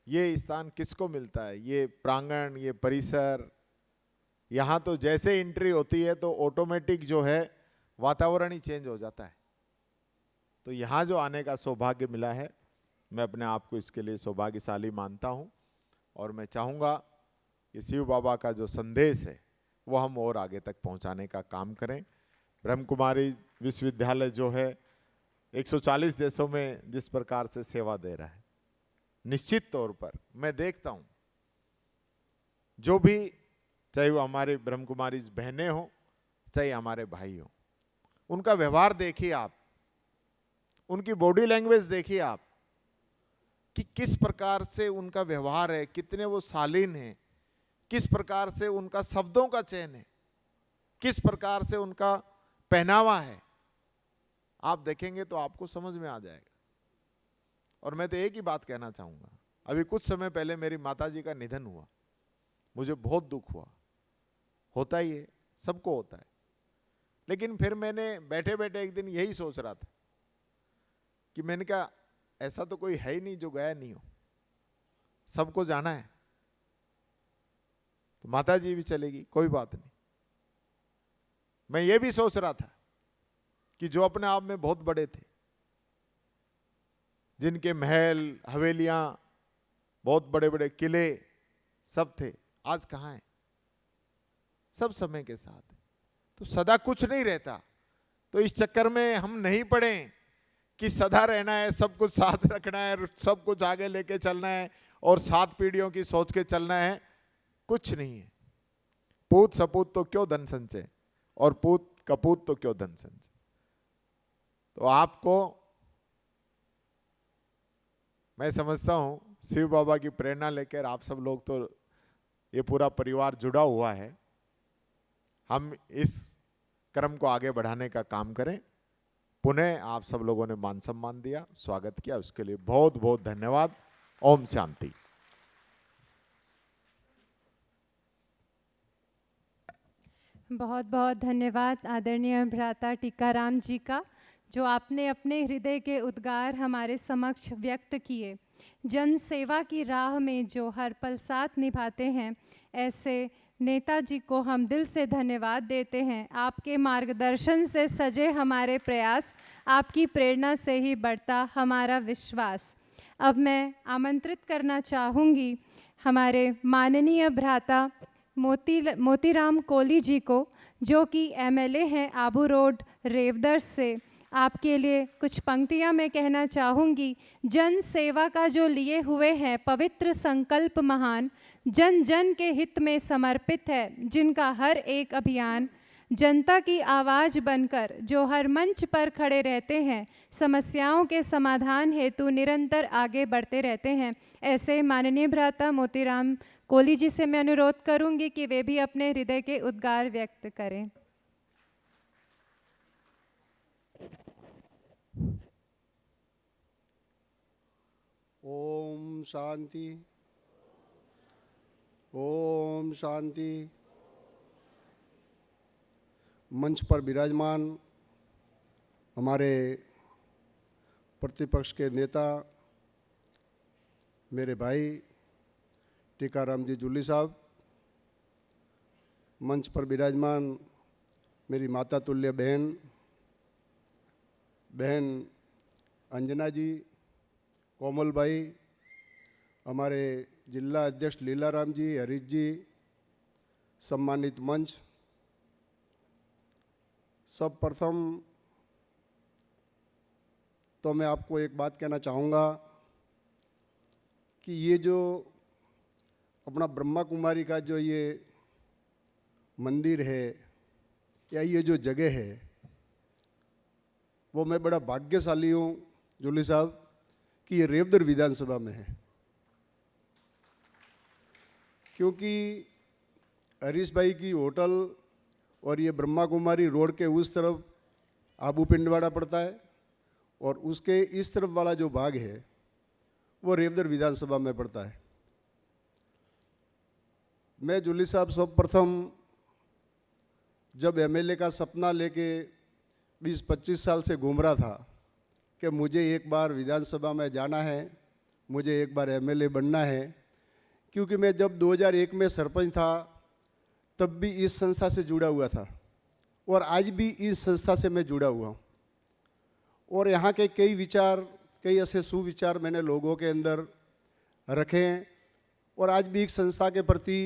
ये स्थान किसको मिलता है, ये प्रांगण, ये परिसर, यहाँ तो जैसे एंट्री होती है तो ऑटोमेटिक जो है वातावरण ही चेंज हो जाता है। तो यहाँ जो आने का सौभाग्य मिला है, मैं अपने आप को इसके लिए सौभाग्यशाली मानता हूँ। और मैं चाहूँगा कि शिव बाबा का जो संदेश है वो हम और आगे तक पहुँचाने का काम करें। ब्रह्म कुमारी विश्वविद्यालय जो है 140 देशों में जिस प्रकार से सेवा दे रहा है, निश्चित तौर पर मैं देखता हूँ जो भी, चाहे वो हमारे ब्रह्म कुमारी बहनें हों, चाहे हमारे भाई हों, उनका व्यवहार देखिए आप, उनकी बॉडी लैंग्वेज देखिए आप, कि किस प्रकार से उनका व्यवहार है, कितने वो शालीन हैं, किस प्रकार से उनका शब्दों का चयन है, किस प्रकार से उनका पहनावा है। आप देखेंगे तो आपको समझ में आ जाएगा। और मैं तो एक ही बात कहना चाहूँगा, अभी कुछ समय पहले मेरी माताजी का निधन हुआ, मुझे बहुत दुख हुआ, होता ही है, सबको होता है। लेकिन फिर मैंने बैठे बैठे एक दिन यही सोच रहा था कि मैंने कहा ऐसा तो कोई है ही नहीं जो गया नहीं हो, सबको जाना है। तो माताजी भी चलेगी, कोई बात नहीं। मैं ये भी सोच रहा था कि जो अपने आप में बहुत बड़े थे, जिनके महल हवेलियां, बहुत बड़े बड़े किले सब थे, आज कहाँ हैं? सब समय के साथ। तो सदा कुछ नहीं रहता, तो इस चक्कर में हम नहीं पड़े कि सदा रहना है, सब कुछ साथ रखना है, सब कुछ आगे लेके चलना है और 7 पीढ़ियों की सोच के चलना है। कुछ नहीं है। पूत सपूत तो क्यों धन संचय, और पूत कपूत तो क्यों धन संचय। तो आपको मैं समझता हूं शिव बाबा की प्रेरणा लेकर आप सब लोग, तो ये पूरा परिवार जुड़ा हुआ है, हम इस क्रम को आगे बढ़ाने का काम करें। पुनः आप सब लोगों ने मान सम्मान दिया, स्वागत किया, उसके लिए बहुत बहुत धन्यवाद। ओम शांति। बहुत बहुत धन्यवाद आदरणीय भ्राता टीकाराम जी का, जो आपने अपने हृदय के उद्गार हमारे समक्ष व्यक्त किए। जन सेवा की राह में जो हर पल साथ निभाते हैं, ऐसे नेताजी को हम दिल से धन्यवाद देते हैं। आपके मार्गदर्शन से सजे हमारे प्रयास, आपकी प्रेरणा से ही बढ़ता हमारा विश्वास। अब मैं आमंत्रित करना चाहूँगी हमारे माननीय भ्राता मोतीराम कोली जी को, जो कि एमएलए हैं आबू रोड रेवदर से। आपके लिए कुछ पंक्तियां मैं कहना चाहूँगी। जन सेवा का जो लिए हुए हैं पवित्र संकल्प महान, जन जन के हित में समर्पित है जिनका हर एक अभियान। जनता की आवाज़ बनकर जो हर मंच पर खड़े रहते हैं, समस्याओं के समाधान हेतु निरंतर आगे बढ़ते रहते हैं। ऐसे माननीय भ्राता मोतीराम कोली जी से मैं अनुरोध करूंगी कि वे भी अपने हृदय के उद्गार व्यक्त करें। ओम शांति, ओम शांति। मंच पर विराजमान हमारे प्रतिपक्ष के नेता मेरे भाई टीकाराम जी जूली साहब, मंच पर विराजमान मेरी माता तुल्य बहन अंजना जी, कोमल भाई, हमारे जिला अध्यक्ष लीलाराम जी, हरीश जी, सम्मानित मंच, सब प्रथम तो मैं आपको एक बात कहना चाहूँगा कि ये जो अपना ब्रह्मा कुमारी का जो ये मंदिर है या ये जो जगह है, वो मैं बड़ा भाग्यशाली हूँ जूली साहब कि ये रेवदर विधानसभा में है। क्योंकि हरीश भाई की होटल और ये ब्रह्मा कुमारी रोड के उस तरफ आबू पिंडवाड़ा पड़ता है और उसके इस तरफ वाला जो भाग है वो रेवदर विधानसभा में पड़ता है। मैं जूली साहब सब प्रथम जब एमएलए का सपना लेके 20-25 साल से घूम रहा था कि मुझे एक बार विधानसभा में जाना है, मुझे एक बार एमएलए बनना है, क्योंकि मैं जब 2001 में सरपंच था तब भी इस संस्था से जुड़ा हुआ था और आज भी इस संस्था से मैं जुड़ा हुआ हूँ। और यहाँ के कई विचार, कई ऐसे सुविचार मैंने लोगों के अंदर रखे हैं और आज भी एक संस्था के प्रति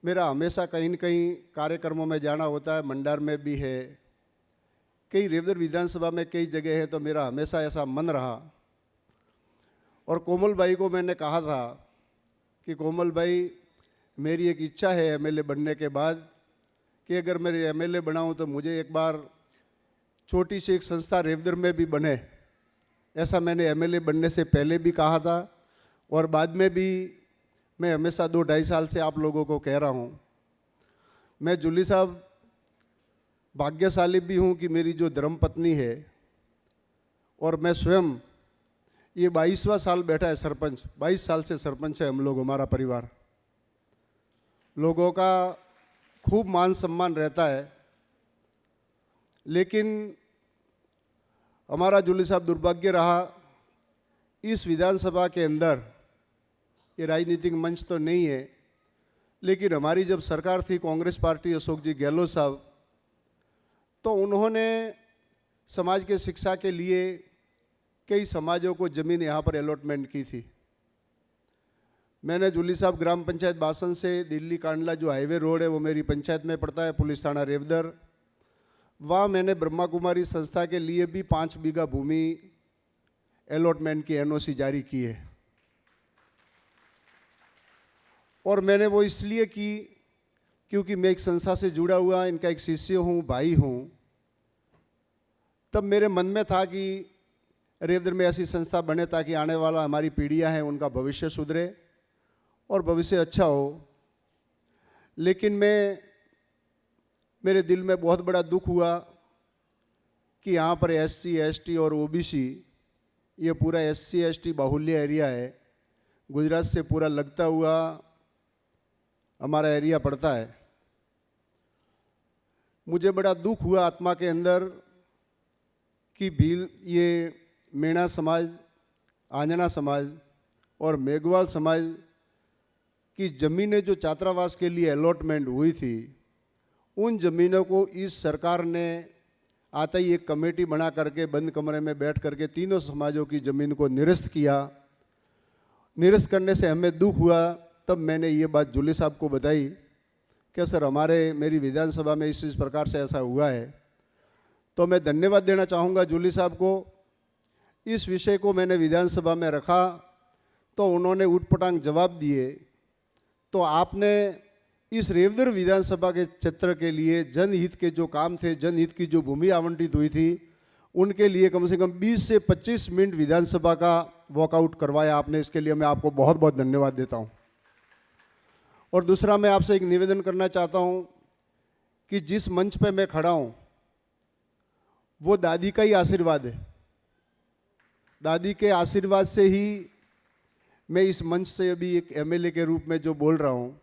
मेरा हमेशा कहीं न कहीं कार्यक्रमों में जाना होता है। मंडार में भी है, कई रेवदर विधानसभा में कई जगह है, तो मेरा हमेशा ऐसा मन रहा। और कोमल भाई को मैंने कहा था कि कोमल भाई, मेरी एक इच्छा है एमएलए बनने के बाद कि अगर मैं एमएलए बनाऊं तो मुझे एक बार छोटी सी एक संस्था रेवदर में भी बने। ऐसा मैंने एमएलए बनने से पहले भी कहा था और बाद में भी मैं हमेशा 2-2.5 साल से आप लोगों को कह रहा हूँ, मैं जूली साहब भाग्यशाली भी हूँ कि मेरी जो धर्मपत्नी है और मैं स्वयं ये 22वां साल बैठा है सरपंच, 22 साल से सरपंच है हम लोग, हमारा परिवार। लोगों का खूब मान सम्मान रहता है, लेकिन हमारा जूली साहब दुर्भाग्य रहा, इस विधानसभा के अंदर, ये राजनीतिक मंच तो नहीं है, लेकिन हमारी जब सरकार थी कांग्रेस पार्टी, अशोक जी गहलोत साहब, तो उन्होंने समाज के शिक्षा के लिए कई समाजों को ज़मीन यहाँ पर अलॉटमेंट की थी। मैंने जूली साहब ग्राम पंचायत बासन से दिल्ली कांडला जो हाईवे रोड है वो मेरी पंचायत में पड़ता है, पुलिस थाना रेवदर, वहाँ मैंने ब्रह्मा कुमारी संस्था के लिए भी 5 बीघा भूमि अलॉटमेंट की एनओसी जारी की है। और मैंने वो इसलिए की क्योंकि मैं एक संस्था से जुड़ा हुआ इनका एक शिष्य हूँ, भाई हूँ। तब मेरे मन में था कि रेवदर में ऐसी संस्था बने ताकि आने वाला हमारी पीढ़ियाँ हैं उनका भविष्य सुधरे और भविष्य अच्छा हो। लेकिन मेरे दिल में बहुत बड़ा दुख हुआ कि यहाँ पर SC, ST और OBC, ये पूरा SC, ST बाहुल्य एरिया है, गुजरात से पूरा लगता हुआ हमारा एरिया पड़ता है। मुझे बड़ा दुख हुआ आत्मा के अंदर कि भील, ये मीणा समाज, आंजना समाज और मेघवाल समाज की ज़मीनें जो छात्रावास के लिए अलॉटमेंट हुई थी, उन ज़मीनों को इस सरकार ने आते ही एक कमेटी बना करके बंद कमरे में बैठ करके तीनों समाजों की ज़मीन को निरस्त किया। निरस्त करने से हमें दुख हुआ। तब मैंने ये बात जूली साहब को बताई कि सर मेरी विधानसभा में इस प्रकार से ऐसा हुआ है। तो मैं धन्यवाद देना चाहूँगा जूली साहब को। इस विषय को मैंने विधानसभा में रखा तो उन्होंने उटपटांग जवाब दिए। तो आपने इस रेवदर विधानसभा के क्षेत्र के लिए जनहित के जो काम थे, जनहित की जो भूमि आवंटित हुई थी, उनके लिए कम से कम 20 से 25 मिनट विधानसभा का वॉकआउट करवाया आपने। इसके लिए मैं आपको बहुत बहुत धन्यवाद देता हूँ। और दूसरा, मैं आपसे एक निवेदन करना चाहता हूँ कि जिस मंच पे मैं खड़ा हूँ वो दादी का ही आशीर्वाद है। दादी के आशीर्वाद से ही मैं इस मंच से अभी एक MLA के रूप में जो बोल रहा हूँ।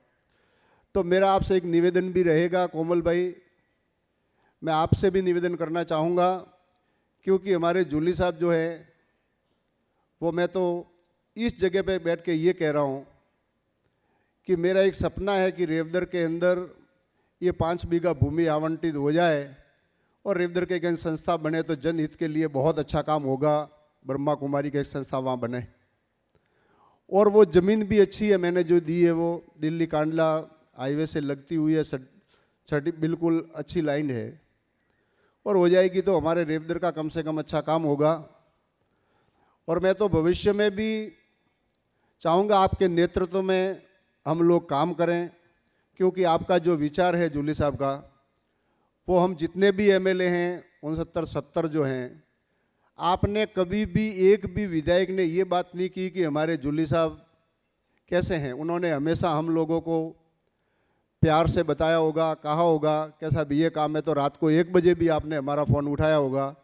तो मेरा आपसे एक निवेदन भी रहेगा कोमल भाई, मैं आपसे भी निवेदन करना चाहूँगा, क्योंकि हमारे जूली साहब जो है वो, मैं तो इस जगह पे बैठ के ये कह रहा हूँ कि मेरा एक सपना है कि रेवदर के अंदर ये 5 बीघा भूमि आवंटित हो जाए और रेवदर के एक संस्था बने तो जनहित के लिए बहुत अच्छा काम होगा। ब्रह्मा कुमारी की एक संस्था वहाँ बने और वो ज़मीन भी अच्छी है, मैंने जो दी है वो दिल्ली कांडला हाईवे से लगती हुई है, बिल्कुल अच्छी लाइन है और हो जाएगी तो हमारे रेवदर का कम से कम अच्छा काम होगा। और मैं तो भविष्य में भी चाहूँगा आपके नेतृत्व में हम लोग काम करें, क्योंकि आपका जो विचार है जूली साहब का, वो हम जितने भी MLA हैं 69-70 जो हैं, आपने कभी भी एक भी विधायक ने ये बात नहीं की कि हमारे जूली साहब कैसे हैं। उन्होंने हमेशा हम लोगों को प्यार से बताया होगा, कहा होगा कि साहब ये काम है, तो रात को 1 बजे भी आपने हमारा फ़ोन उठाया होगा।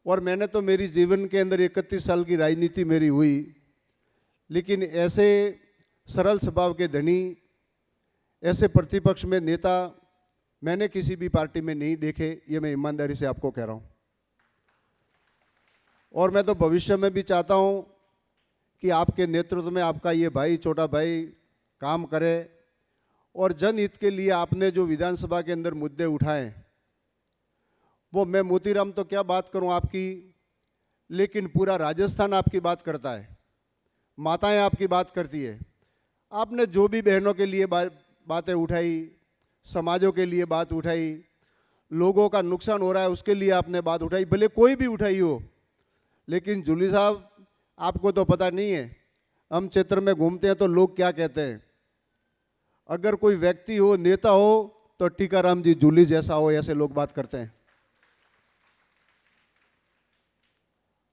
और मैंने तो मेरी जीवन के अंदर 31 साल की राजनीति मेरी हुई, लेकिन ऐसे सरल स्वभाव के धनी, ऐसे प्रतिपक्ष में नेता मैंने किसी भी पार्टी में नहीं देखे। ये मैं ईमानदारी से आपको कह रहा हूँ। और मैं तो भविष्य में भी चाहता हूँ कि आपके नेतृत्व में आपका ये भाई, छोटा भाई काम करे और जनहित के लिए आपने जो विधानसभा के अंदर मुद्दे उठाए, वो मैं मोतीराम तो क्या बात करूँ आपकी, लेकिन पूरा राजस्थान आपकी बात करता है, माताएं आपकी बात करती है। आपने जो भी बहनों के लिए बातें उठाई, समाजों के लिए बात उठाई, लोगों का नुकसान हो रहा है उसके लिए आपने बात उठाई, भले कोई भी उठाई हो। लेकिन जूली साहब, आपको तो पता नहीं है, हम क्षेत्र में घूमते हैं तो लोग क्या कहते हैं, अगर कोई व्यक्ति हो, नेता हो, तो टीकाराम जी जूली जैसा हो, ऐसे लोग बात करते हैं।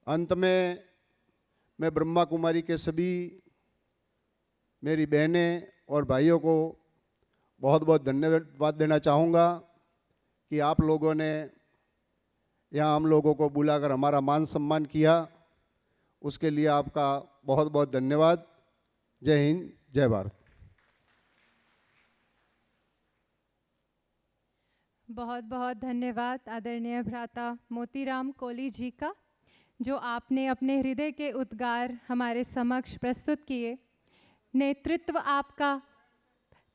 अंत में मैं ब्रह्मा कुमारी के सभी मेरी बहनें और भाइयों को बहुत बहुत धन्यवाद देना चाहूँगा कि आप लोगों ने यहाँ हम लोगों को बुलाकर हमारा मान सम्मान किया, उसके लिए आपका बहुत बहुत धन्यवाद। जय हिंद, जय भारत। बहुत बहुत धन्यवाद आदरणीय भ्राता मोतीराम कोली जी का, जो आपने अपने हृदय के उद्गार हमारे समक्ष प्रस्तुत किए। नेतृत्व आपका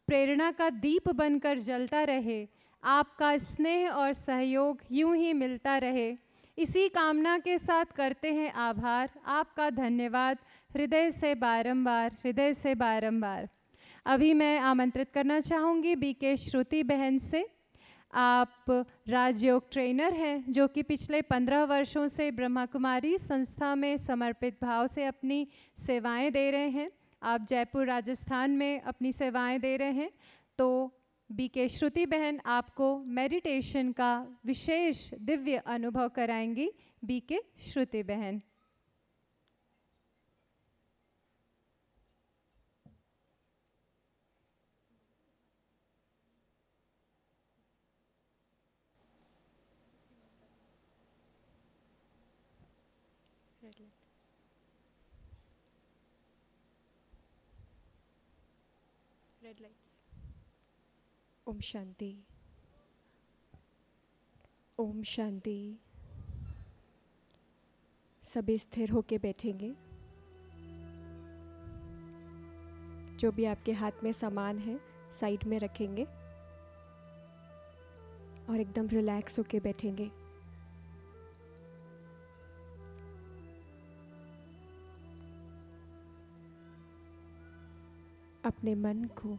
प्रेरणा का दीप बनकर जलता रहे, आपका स्नेह और सहयोग यूं ही मिलता रहे, इसी कामना के साथ करते हैं आभार। आपका धन्यवाद हृदय से बारंबार, हृदय से बारंबार। अभी मैं आमंत्रित करना चाहूँगी बीके श्रुति बहन से। आप राजयोग ट्रेनर हैं, जो कि पिछले 15 वर्षों से ब्रह्मा कुमारी संस्था में समर्पित भाव से अपनी सेवाएं दे रहे हैं। आप जयपुर राजस्थान में अपनी सेवाएं दे रहे हैं। तो बीके श्रुति बहन आपको मेडिटेशन का विशेष दिव्य अनुभव कराएंगी। बीके श्रुति बहन। ओम शांति, ओम शांति। सभी स्थिर होके बैठेंगे। जो भी आपके हाथ में सामान है साइड में रखेंगे और एकदम रिलैक्स होके बैठेंगे। अपने मन को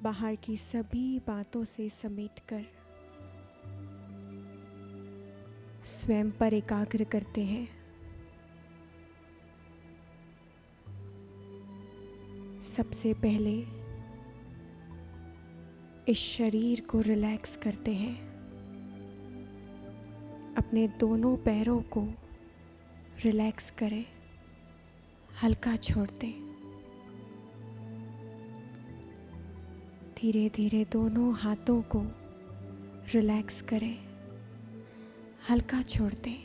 बाहर की सभी बातों से समेटकर स्वयं पर एकाग्र करते हैं। सबसे पहले इस शरीर को रिलैक्स करते हैं। अपने दोनों पैरों को रिलैक्स करें, हल्का छोड़ दें। धीरे धीरे दोनों हाथों को रिलैक्स करें, हल्का छोड़ दें।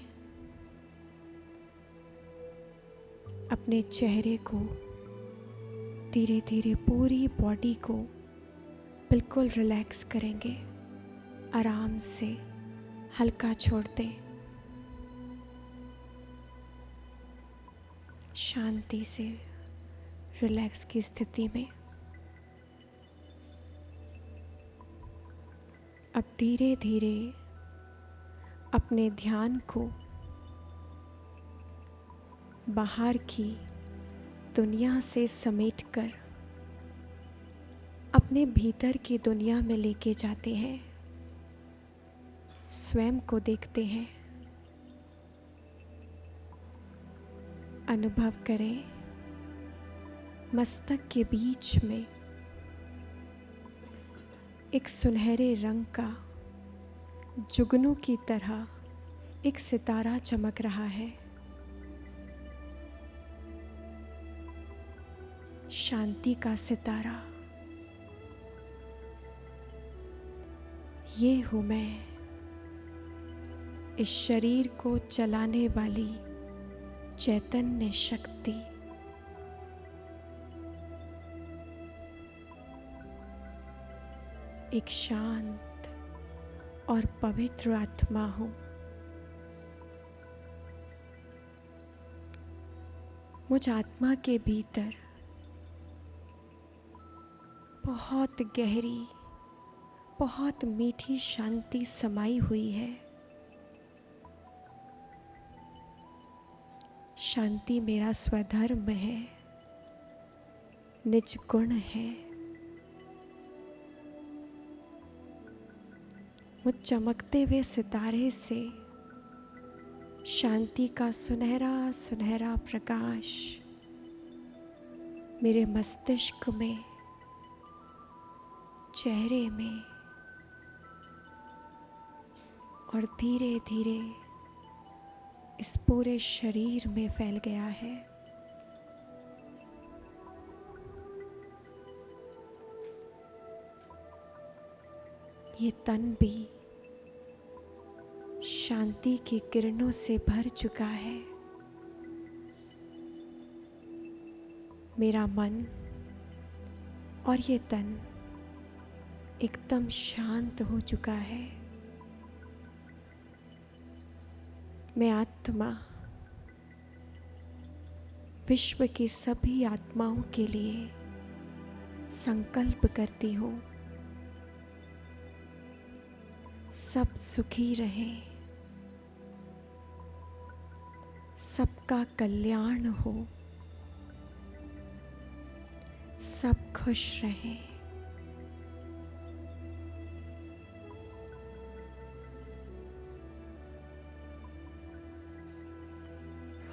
अपने चेहरे को धीरे धीरे पूरी बॉडी को बिल्कुल रिलैक्स करेंगे, आराम से हल्का छोड़ दें। शांति से रिलैक्स की स्थिति में अब धीरे धीरे अपने ध्यान को बाहर की दुनिया से समेटकर अपने भीतर की दुनिया में लेके जाते हैं। स्वयं को देखते हैं। अनुभव करें मस्तक के बीच में एक सुनहरे रंग का जुगनू की तरह एक सितारा चमक रहा है। शांति का सितारा। ये हूँ मैं, इस शरीर को चलाने वाली चैतन्य शक्ति। एक शांत और पवित्र आत्मा हूँ। मुझ आत्मा के भीतर बहुत गहरी, बहुत मीठी शांति समाई हुई है। शांति मेरा स्वधर्म है, निज गुण है। मुझ चमकते हुए सितारे से शांति का सुनहरा सुनहरा प्रकाश मेरे मस्तिष्क में, चेहरे में और धीरे धीरे इस पूरे शरीर में फैल गया है। ये तन भी शांति की किरणों से भर चुका है। मेरा मन और ये तन एकदम शांत हो चुका है। मैं आत्मा विश्व की सभी आत्माओं के लिए संकल्प करती हूँ, सब सुखी रहें, सबका कल्याण हो, सब खुश रहें।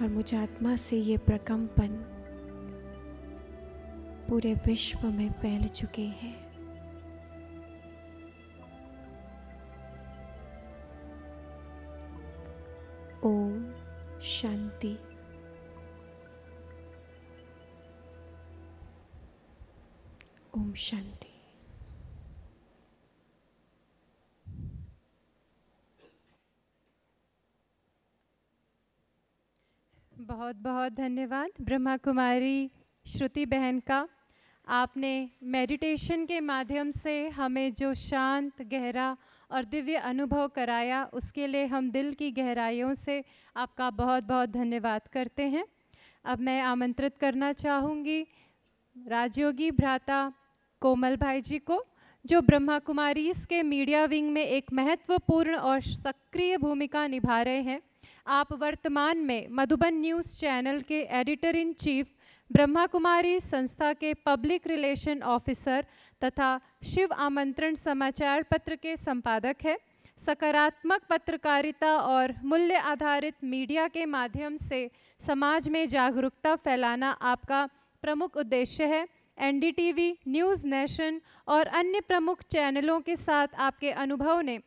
और मुझे आत्मा से ये प्रकंपन पूरे विश्व में फैल चुके हैं। ओम शांति। ओम शांति। बहुत बहुत धन्यवाद ब्रह्मा कुमारी श्रुति बहन का। आपने मेडिटेशन के माध्यम से हमें जो शांत, गहरा और दिव्य अनुभव कराया, उसके लिए हम दिल की गहराइयों से आपका बहुत बहुत धन्यवाद करते हैं। अब मैं आमंत्रित करना चाहूँगी राजयोगी भ्राता कोमल भाई जी को, जो ब्रह्मा कुमारीज़ के मीडिया विंग में एक महत्वपूर्ण और सक्रिय भूमिका निभा रहे हैं। आप वर्तमान में मधुबन न्यूज़ चैनल के editor in chief, Brahma Kumari संस्था के पब्लिक रिलेशन ऑफिसर तथा शिव आमंत्रण समाचार पत्र के संपादक हैं। सकारात्मक पत्रकारिता और मूल्य आधारित मीडिया के माध्यम से समाज में जागरूकता फैलाना आपका प्रमुख उद्देश्य है। एनडीटीवी, न्यूज़ नेशन और अन्य प्रमुख चैनलों के साथ आपके अनुभव ने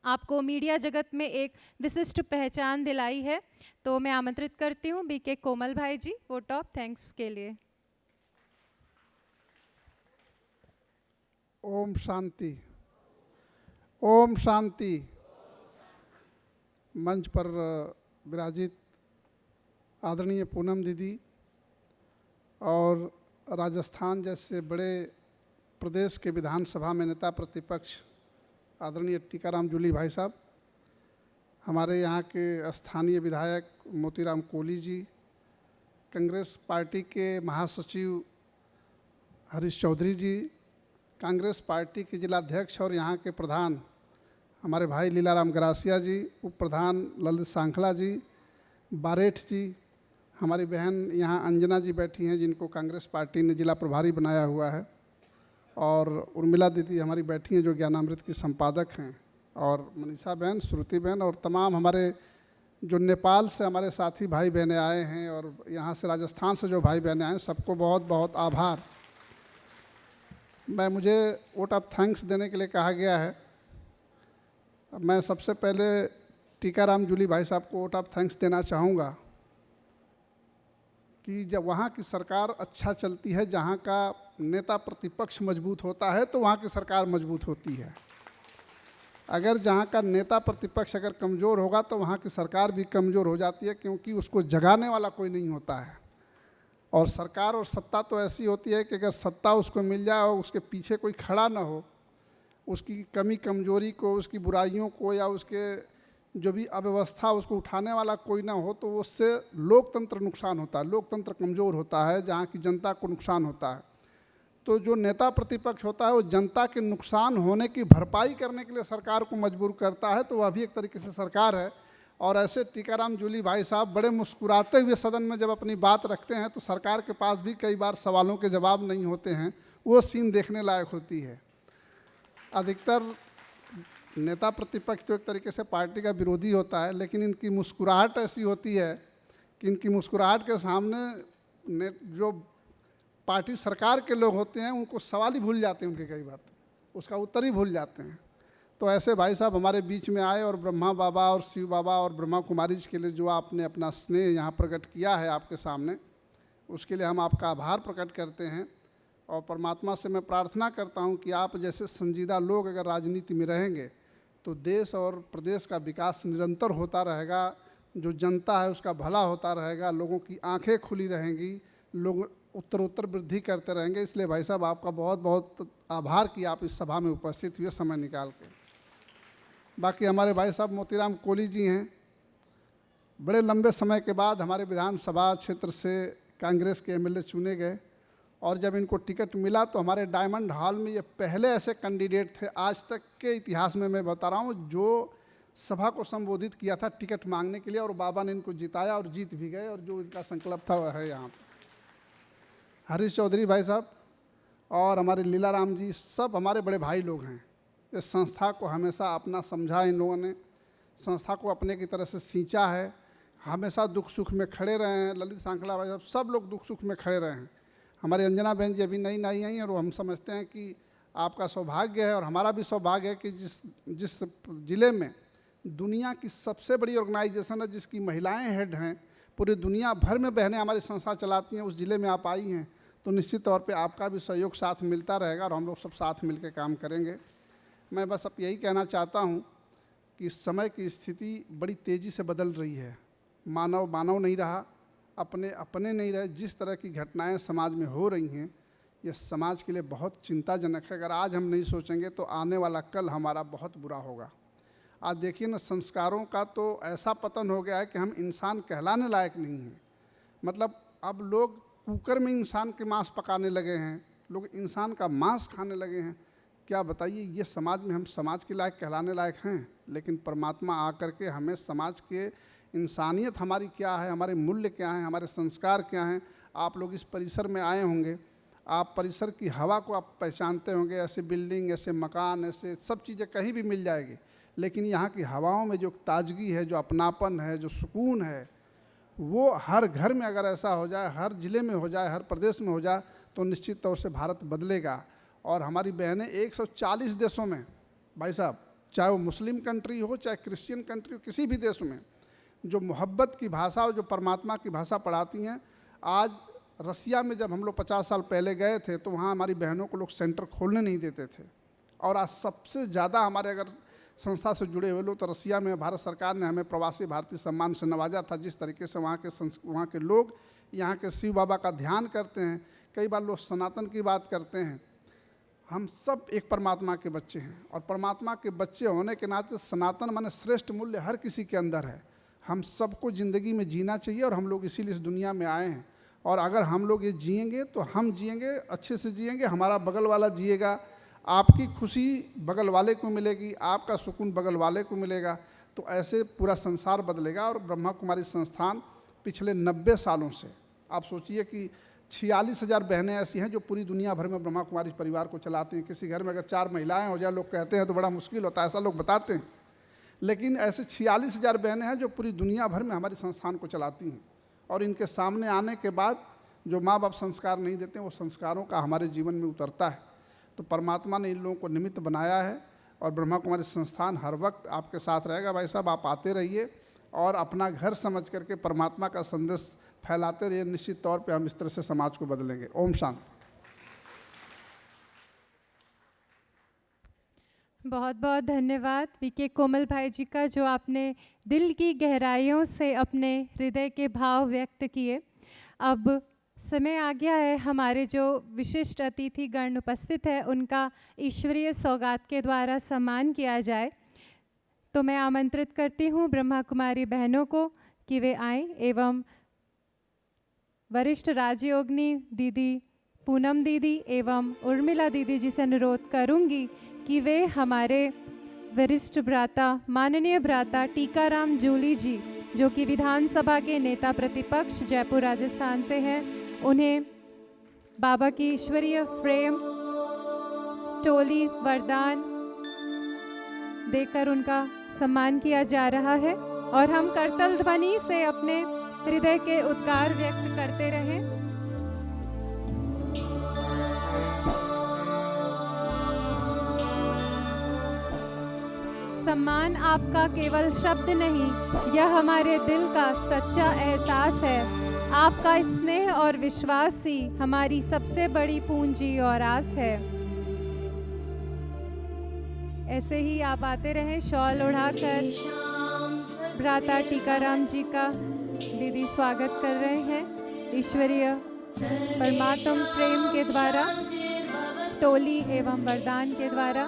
आपको मीडिया जगत में एक विशिष्ट पहचान दिलाई है। तो मैं आमंत्रित करती हूँ बीके कोमल भाई जी वोट ऑफ थैंक्स के लिए। ओम शांति। ओम शांति। मंच पर विराजित आदरणीय पूनम दीदी और राजस्थान जैसे बड़े प्रदेश के विधानसभा में नेता प्रतिपक्ष आदरणीय टीकाराम जूली भाई साहब, हमारे यहाँ के स्थानीय विधायक मोतीराम कोहली जी, कांग्रेस पार्टी के महासचिव हरीश चौधरी जी, कांग्रेस पार्टी के जिलाध्यक्ष और यहाँ के प्रधान हमारे भाई लीलाराम गरासिया जी, उप प्रधान ललित सांखला जी, बारेठ जी, हमारी बहन यहाँ अंजना जी बैठी हैं जिनको कांग्रेस पार्टी ने जिला प्रभारी बनाया हुआ है, और उर्मिला दीदी हमारी बैठी हैं जो ज्ञानामृत की संपादक हैं, और मनीषा बहन, श्रुति बहन और तमाम हमारे जो नेपाल से हमारे साथी भाई बहनें आए हैं और यहाँ से राजस्थान से जो भाई बहनें आए हैं, सबको बहुत बहुत आभार। मुझे वोट ऑफ थैंक्स देने के लिए कहा गया है। मैं सबसे पहले टीकाराम जूली भाई साहब को वोट ऑफ थैंक्स देना चाहूँगा कि जब वहाँ की सरकार अच्छा चलती है, जहाँ का नेता प्रतिपक्ष मजबूत होता है तो वहाँ की सरकार मजबूत होती है। अगर जहाँ का नेता प्रतिपक्ष अगर कमज़ोर होगा तो वहाँ की सरकार भी कमज़ोर हो जाती है, क्योंकि उसको जगाने वाला कोई नहीं होता है। और सरकार और सत्ता तो ऐसी होती है कि अगर सत्ता उसको मिल जाए और उसके पीछे कोई खड़ा ना हो, उसकी कमी कमजोरी को, उसकी बुराइयों को या उसके जो भी अव्यवस्था उसको उठाने वाला कोई ना हो, तो उससे लोकतंत्र नुकसान होता है, लोकतंत्र कमज़ोर होता है, जहाँ की जनता को नुकसान होता है। तो जो नेता प्रतिपक्ष होता है वो जनता के नुकसान होने की भरपाई करने के लिए सरकार को मजबूर करता है, तो वह भी एक तरीके से सरकार है। और ऐसे टीकाराम जूली भाई साहब बड़े मुस्कुराते हुए सदन में जब अपनी बात रखते हैं तो सरकार के पास भी कई बार सवालों के जवाब नहीं होते हैं, वो सीन देखने लायक होती है। अधिकतर नेता प्रतिपक्ष तो एक तरीके से पार्टी का विरोधी होता है, लेकिन इनकी मुस्कुराहट ऐसी होती है कि इनकी मुस्कुराहट के सामने जो पार्टी सरकार के लोग होते हैं उनको सवाल ही भूल जाते हैं, उनके कई बार तो उसका उत्तर ही भूल जाते हैं। तो ऐसे भाई साहब हमारे बीच में आए और ब्रह्मा बाबा और शिव बाबा और ब्रह्मा कुमारी जी के लिए जो आपने अपना स्नेह यहाँ प्रकट किया है आपके सामने, उसके लिए हम आपका आभार प्रकट करते हैं। और परमात्मा से मैं प्रार्थना करता हूं कि आप जैसे संजीदा लोग अगर राजनीति में रहेंगे तो देश और प्रदेश का विकास निरंतर होता रहेगा, जो जनता है उसका भला होता रहेगा, लोगों की आंखें खुली रहेंगी, लोग उत्तरोत्तर वृद्धि करते रहेंगे। इसलिए भाई साहब आपका बहुत बहुत आभार कि आप इस सभा में उपस्थित हुए समय निकाल के। बाकी हमारे भाई साहब मोतीराम कोहली जी हैं, बड़े लंबे समय के बाद हमारे विधानसभा क्षेत्र से कांग्रेस के एमएलए चुने गए और जब इनको टिकट मिला तो हमारे डायमंड हॉल में ये पहले ऐसे कैंडिडेट थे आज तक के इतिहास में, मैं बता रहा हूँ, जो सभा को संबोधित किया था टिकट मांगने के लिए, और बाबा ने इनको जिताया और जीत भी गए, और जो इनका संकल्प था वह है यहाँ पर। हरीश चौधरी भाई साहब और हमारे लीलाराम जी सब हमारे बड़े भाई लोग हैं। इस संस्था को हमेशा अपना समझा इन लोगों ने, संस्था को अपने की तरह से सींचा है, हमेशा दुख सुख में खड़े रहे हैं। ललित सांखला भाई साहब सब लोग दुख सुख में खड़े रहे हैं। हमारी अंजना बहन जी अभी नई आई हैं और हम समझते हैं कि आपका सौभाग्य है और हमारा भी सौभाग्य है कि जिस ज़िले में दुनिया की सबसे बड़ी ऑर्गेनाइजेशन है जिसकी महिलाएं हेड हैं, पूरी दुनिया भर में बहनें हमारी संस्था चलाती हैं, उस ज़िले में आप आई हैं तो निश्चित तौर पे आपका भी सहयोग साथ मिलता रहेगा और हम लोग सब साथ मिलकर काम करेंगे। मैं बस अब यही कहना चाहता हूँ कि समय की स्थिति बड़ी तेज़ी से बदल रही है, मानव मानव नहीं रहा, अपने अपने नहीं रहे। जिस तरह की घटनाएं समाज में हो रही हैं ये समाज के लिए बहुत चिंताजनक है। अगर आज हम नहीं सोचेंगे तो आने वाला कल हमारा बहुत बुरा होगा। आज देखिए ना, संस्कारों का तो ऐसा पतन हो गया है कि हम इंसान कहलाने लायक नहीं हैं। मतलब अब लोग कुकर में इंसान के मांस पकाने लगे हैं, लोग इंसान का मांस खाने लगे हैं। क्या बताइए, ये समाज में हम समाज के लायक कहलाने लायक हैं? लेकिन परमात्मा आकर के हमें समाज के इंसानियत हमारी क्या है, हमारे मूल्य क्या हैं, हमारे संस्कार क्या हैं। आप लोग इस परिसर में आए होंगे, आप परिसर की हवा को आप पहचानते होंगे। ऐसे बिल्डिंग, ऐसे मकान, ऐसे सब चीज़ें कहीं भी मिल जाएगी, लेकिन यहाँ की हवाओं में जो ताजगी है, जो अपनापन है, जो सुकून है, वो हर घर में अगर ऐसा हो जाए, हर ज़िले में हो जाए, हर प्रदेश में हो जाए तो निश्चित तौर से भारत बदलेगा। और हमारी बहनें 140 देशों में, भाई साहब, चाहे वो मुस्लिम कंट्री हो चाहे क्रिश्चियन कंट्री हो, किसी भी देश में जो मोहब्बत की भाषा और जो परमात्मा की भाषा पढ़ाती हैं। आज रसिया में जब हम लोग 50 साल पहले गए थे तो वहाँ हमारी बहनों को लोग सेंटर खोलने नहीं देते थे, और आज सबसे ज़्यादा हमारे अगर संस्था से जुड़े हुए लोग तो रसिया में भारत सरकार ने हमें प्रवासी भारतीय सम्मान से नवाजा था। जिस तरीके से वहाँ के लोग यहाँ के शिव बाबा का ध्यान करते हैं, कई बार लोग सनातन की बात करते हैं। हम सब एक परमात्मा के बच्चे हैं और परमात्मा के बच्चे होने के नाते सनातन माने श्रेष्ठ मूल्य हर किसी के अंदर है। हम सबको ज़िंदगी में जीना चाहिए और हम लोग इसीलिए इस दुनिया में आए हैं। और अगर हम लोग ये जिएंगे तो हम जिएंगे, अच्छे से जिएंगे, हमारा बगल वाला जिएगा, आपकी खुशी बगल वाले को मिलेगी, आपका सुकून बगल वाले को मिलेगा। तो ऐसे पूरा संसार बदलेगा। और ब्रह्मा कुमारी संस्थान पिछले 90 सालों से, आप सोचिए कि 46,000 बहनें ऐसी हैं जो पूरी दुनिया भर में ब्रह्मा कुमारी परिवार को चलाती हैं। किसी घर में अगर 4 महिलाएं हो जाए, लोग कहते हैं तो बड़ा मुश्किल होता है, ऐसा लोग बताते हैं, लेकिन ऐसे 46,000 बहनें हैं जो पूरी दुनिया भर में हमारी संस्थान को चलाती हैं। और इनके सामने आने के बाद जो माँ बाप संस्कार नहीं देते वो संस्कारों का हमारे जीवन में उतरता है। तो परमात्मा ने इन लोगों को निमित्त बनाया है और ब्रह्मा कुमारी संस्थान हर वक्त आपके साथ रहेगा। भाई साहब, आप आते रहिए और अपना घर समझ करके परमात्मा का संदेश फैलाते रहिए। निश्चित तौर पे हम इस तरह से समाज को बदलेंगे। ओम शांति। बहुत बहुत धन्यवाद वीके कोमल भाई जी का, जो आपने दिल की गहराइयों से अपने हृदय के भाव व्यक्त किए। अब समय आ गया है, हमारे जो विशिष्ट अतिथिगण उपस्थित है उनका ईश्वरीय सौगात के द्वारा सम्मान किया जाए। तो मैं आमंत्रित करती हूँ ब्रह्मा कुमारी बहनों को कि वे आएँ एवं वरिष्ठ राजयोगिनी दीदी पूनम दीदी एवं उर्मिला दीदी जी से अनुरोध करूंगी कि वे हमारे वरिष्ठ भ्राता माननीय भ्राता टीकाराम जूली जी, जो कि विधानसभा के नेता प्रतिपक्ष जयपुर राजस्थान से हैं, उन्हें बाबा की ईश्वरीय फ्रेम, टोली, वरदान देकर उनका सम्मान किया जा रहा है। और हम करतल ध्वनि से अपने हृदय के उद्गार व्यक्त करते रहें। सम्मान आपका केवल शब्द नहीं, यह हमारे दिल का सच्चा एहसास है। आपका स्नेह और विश्वास ही हमारी सबसे इससे बड़ी पूंजी और आस है। ऐसे ही आप आते रहें शॉल उड़ाकर। भ्राता टीकाराम जी का दीदी स्वागत कर रहे हैं ईश्वरीय परमात्म प्रेम के द्वारा, टोली एवं वरदान के द्वारा।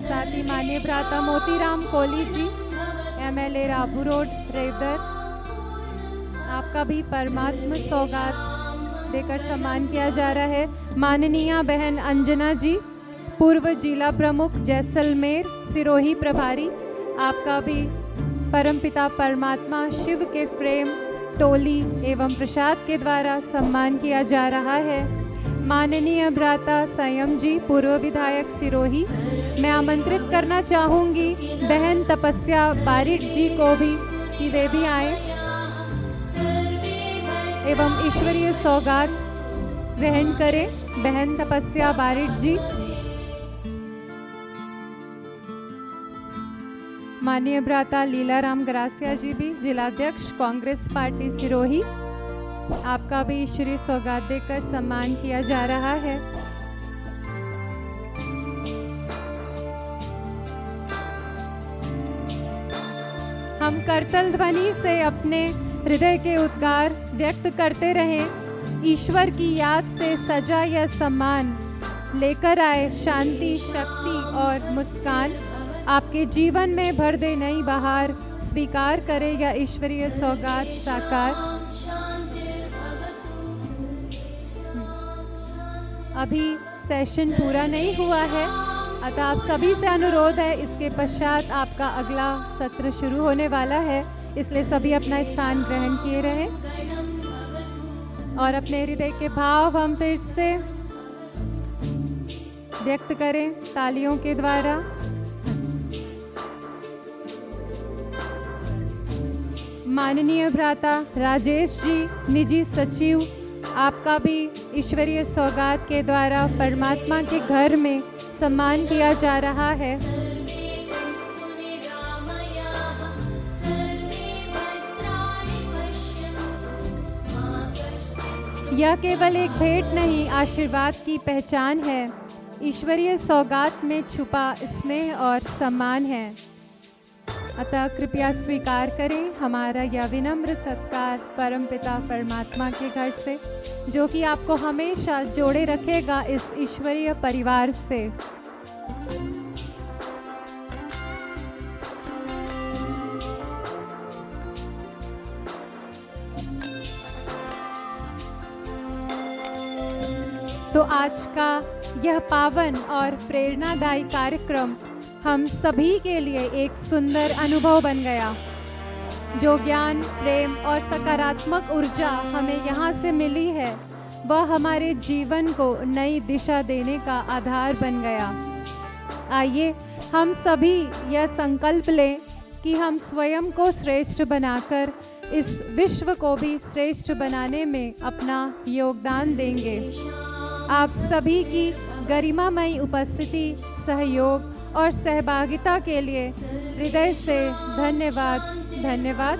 साथ ही माननीय भ्राता मोतीराम कोहली जी, MLA राबू रोड रेवदर, आपका भी परमात्म सौगात देकर सम्मान किया जा रहा है। माननीय बहन अंजना जी, पूर्व जिला प्रमुख जैसलमेर सिरोही प्रभारी, आपका भी परमपिता परमात्मा शिव के फ्रेम, टोली एवं प्रसाद के द्वारा सम्मान किया जा रहा है। माननीय भ्राता संयम जी, पूर्व विधायक सिरोही, मैं आमंत्रित करना चाहूँगी बहन तपस्या बारिट जी को भी कि वे भी आए एवं ईश्वरीय सौगात ग्रहण करें। बहन तपस्या बारिट जी। माननीय भ्राता लीलाराम गरासिया जी भी, जिलाध्यक्ष कांग्रेस पार्टी सिरोही, आपका भी ईश्वरीय सौगात देकर सम्मान किया जा रहा है। हम करतल ध्वनि से अपने हृदय के उद्गार व्यक्त करते रहें। ईश्वर की याद से सजा यह सम्मान लेकर आए शांति, शक्ति और मुस्कान, आपके जीवन में भर दे नई बहार, स्वीकार करे यह ईश्वरीय सौगात साकार। अभी सेशन पूरा नहीं हुआ है, अतः आप सभी से अनुरोध है, इसके पश्चात आपका अगला सत्र शुरू होने वाला है, इसलिए सभी अपना स्थान ग्रहण किए रहें और अपने हृदय के भाव हम फिर से व्यक्त करें तालियों के द्वारा। माननीय भ्राता राजेश जी, निजी सचिव, आपका भी ईश्वरीय सौगात के द्वारा परमात्मा के घर में सम्मान किया जा रहा है। यह केवल एक भेंट नहीं, आशीर्वाद की पहचान है। ईश्वरीय सौगात में छुपा स्नेह और सम्मान है। अतः कृपया स्वीकार करें हमारा यह विनम्र सत्कार परमपिता परमात्मा के घर से, जो कि आपको हमेशा जोड़े रखेगा इस ईश्वरीय परिवार से। तो आज का यह पावन और प्रेरणादायी कार्यक्रम हम सभी के लिए एक सुंदर अनुभव बन गया। जो ज्ञान, प्रेम और सकारात्मक ऊर्जा हमें यहाँ से मिली है, वह हमारे जीवन को नई दिशा देने का आधार बन गया। आइए हम सभी यह संकल्प लें कि हम स्वयं को श्रेष्ठ बनाकर इस विश्व को भी श्रेष्ठ बनाने में अपना योगदान देंगे। आप सभी की गरिमामयी उपस्थिति, सहयोग और सहभागिता के लिए हृदय से धन्यवाद।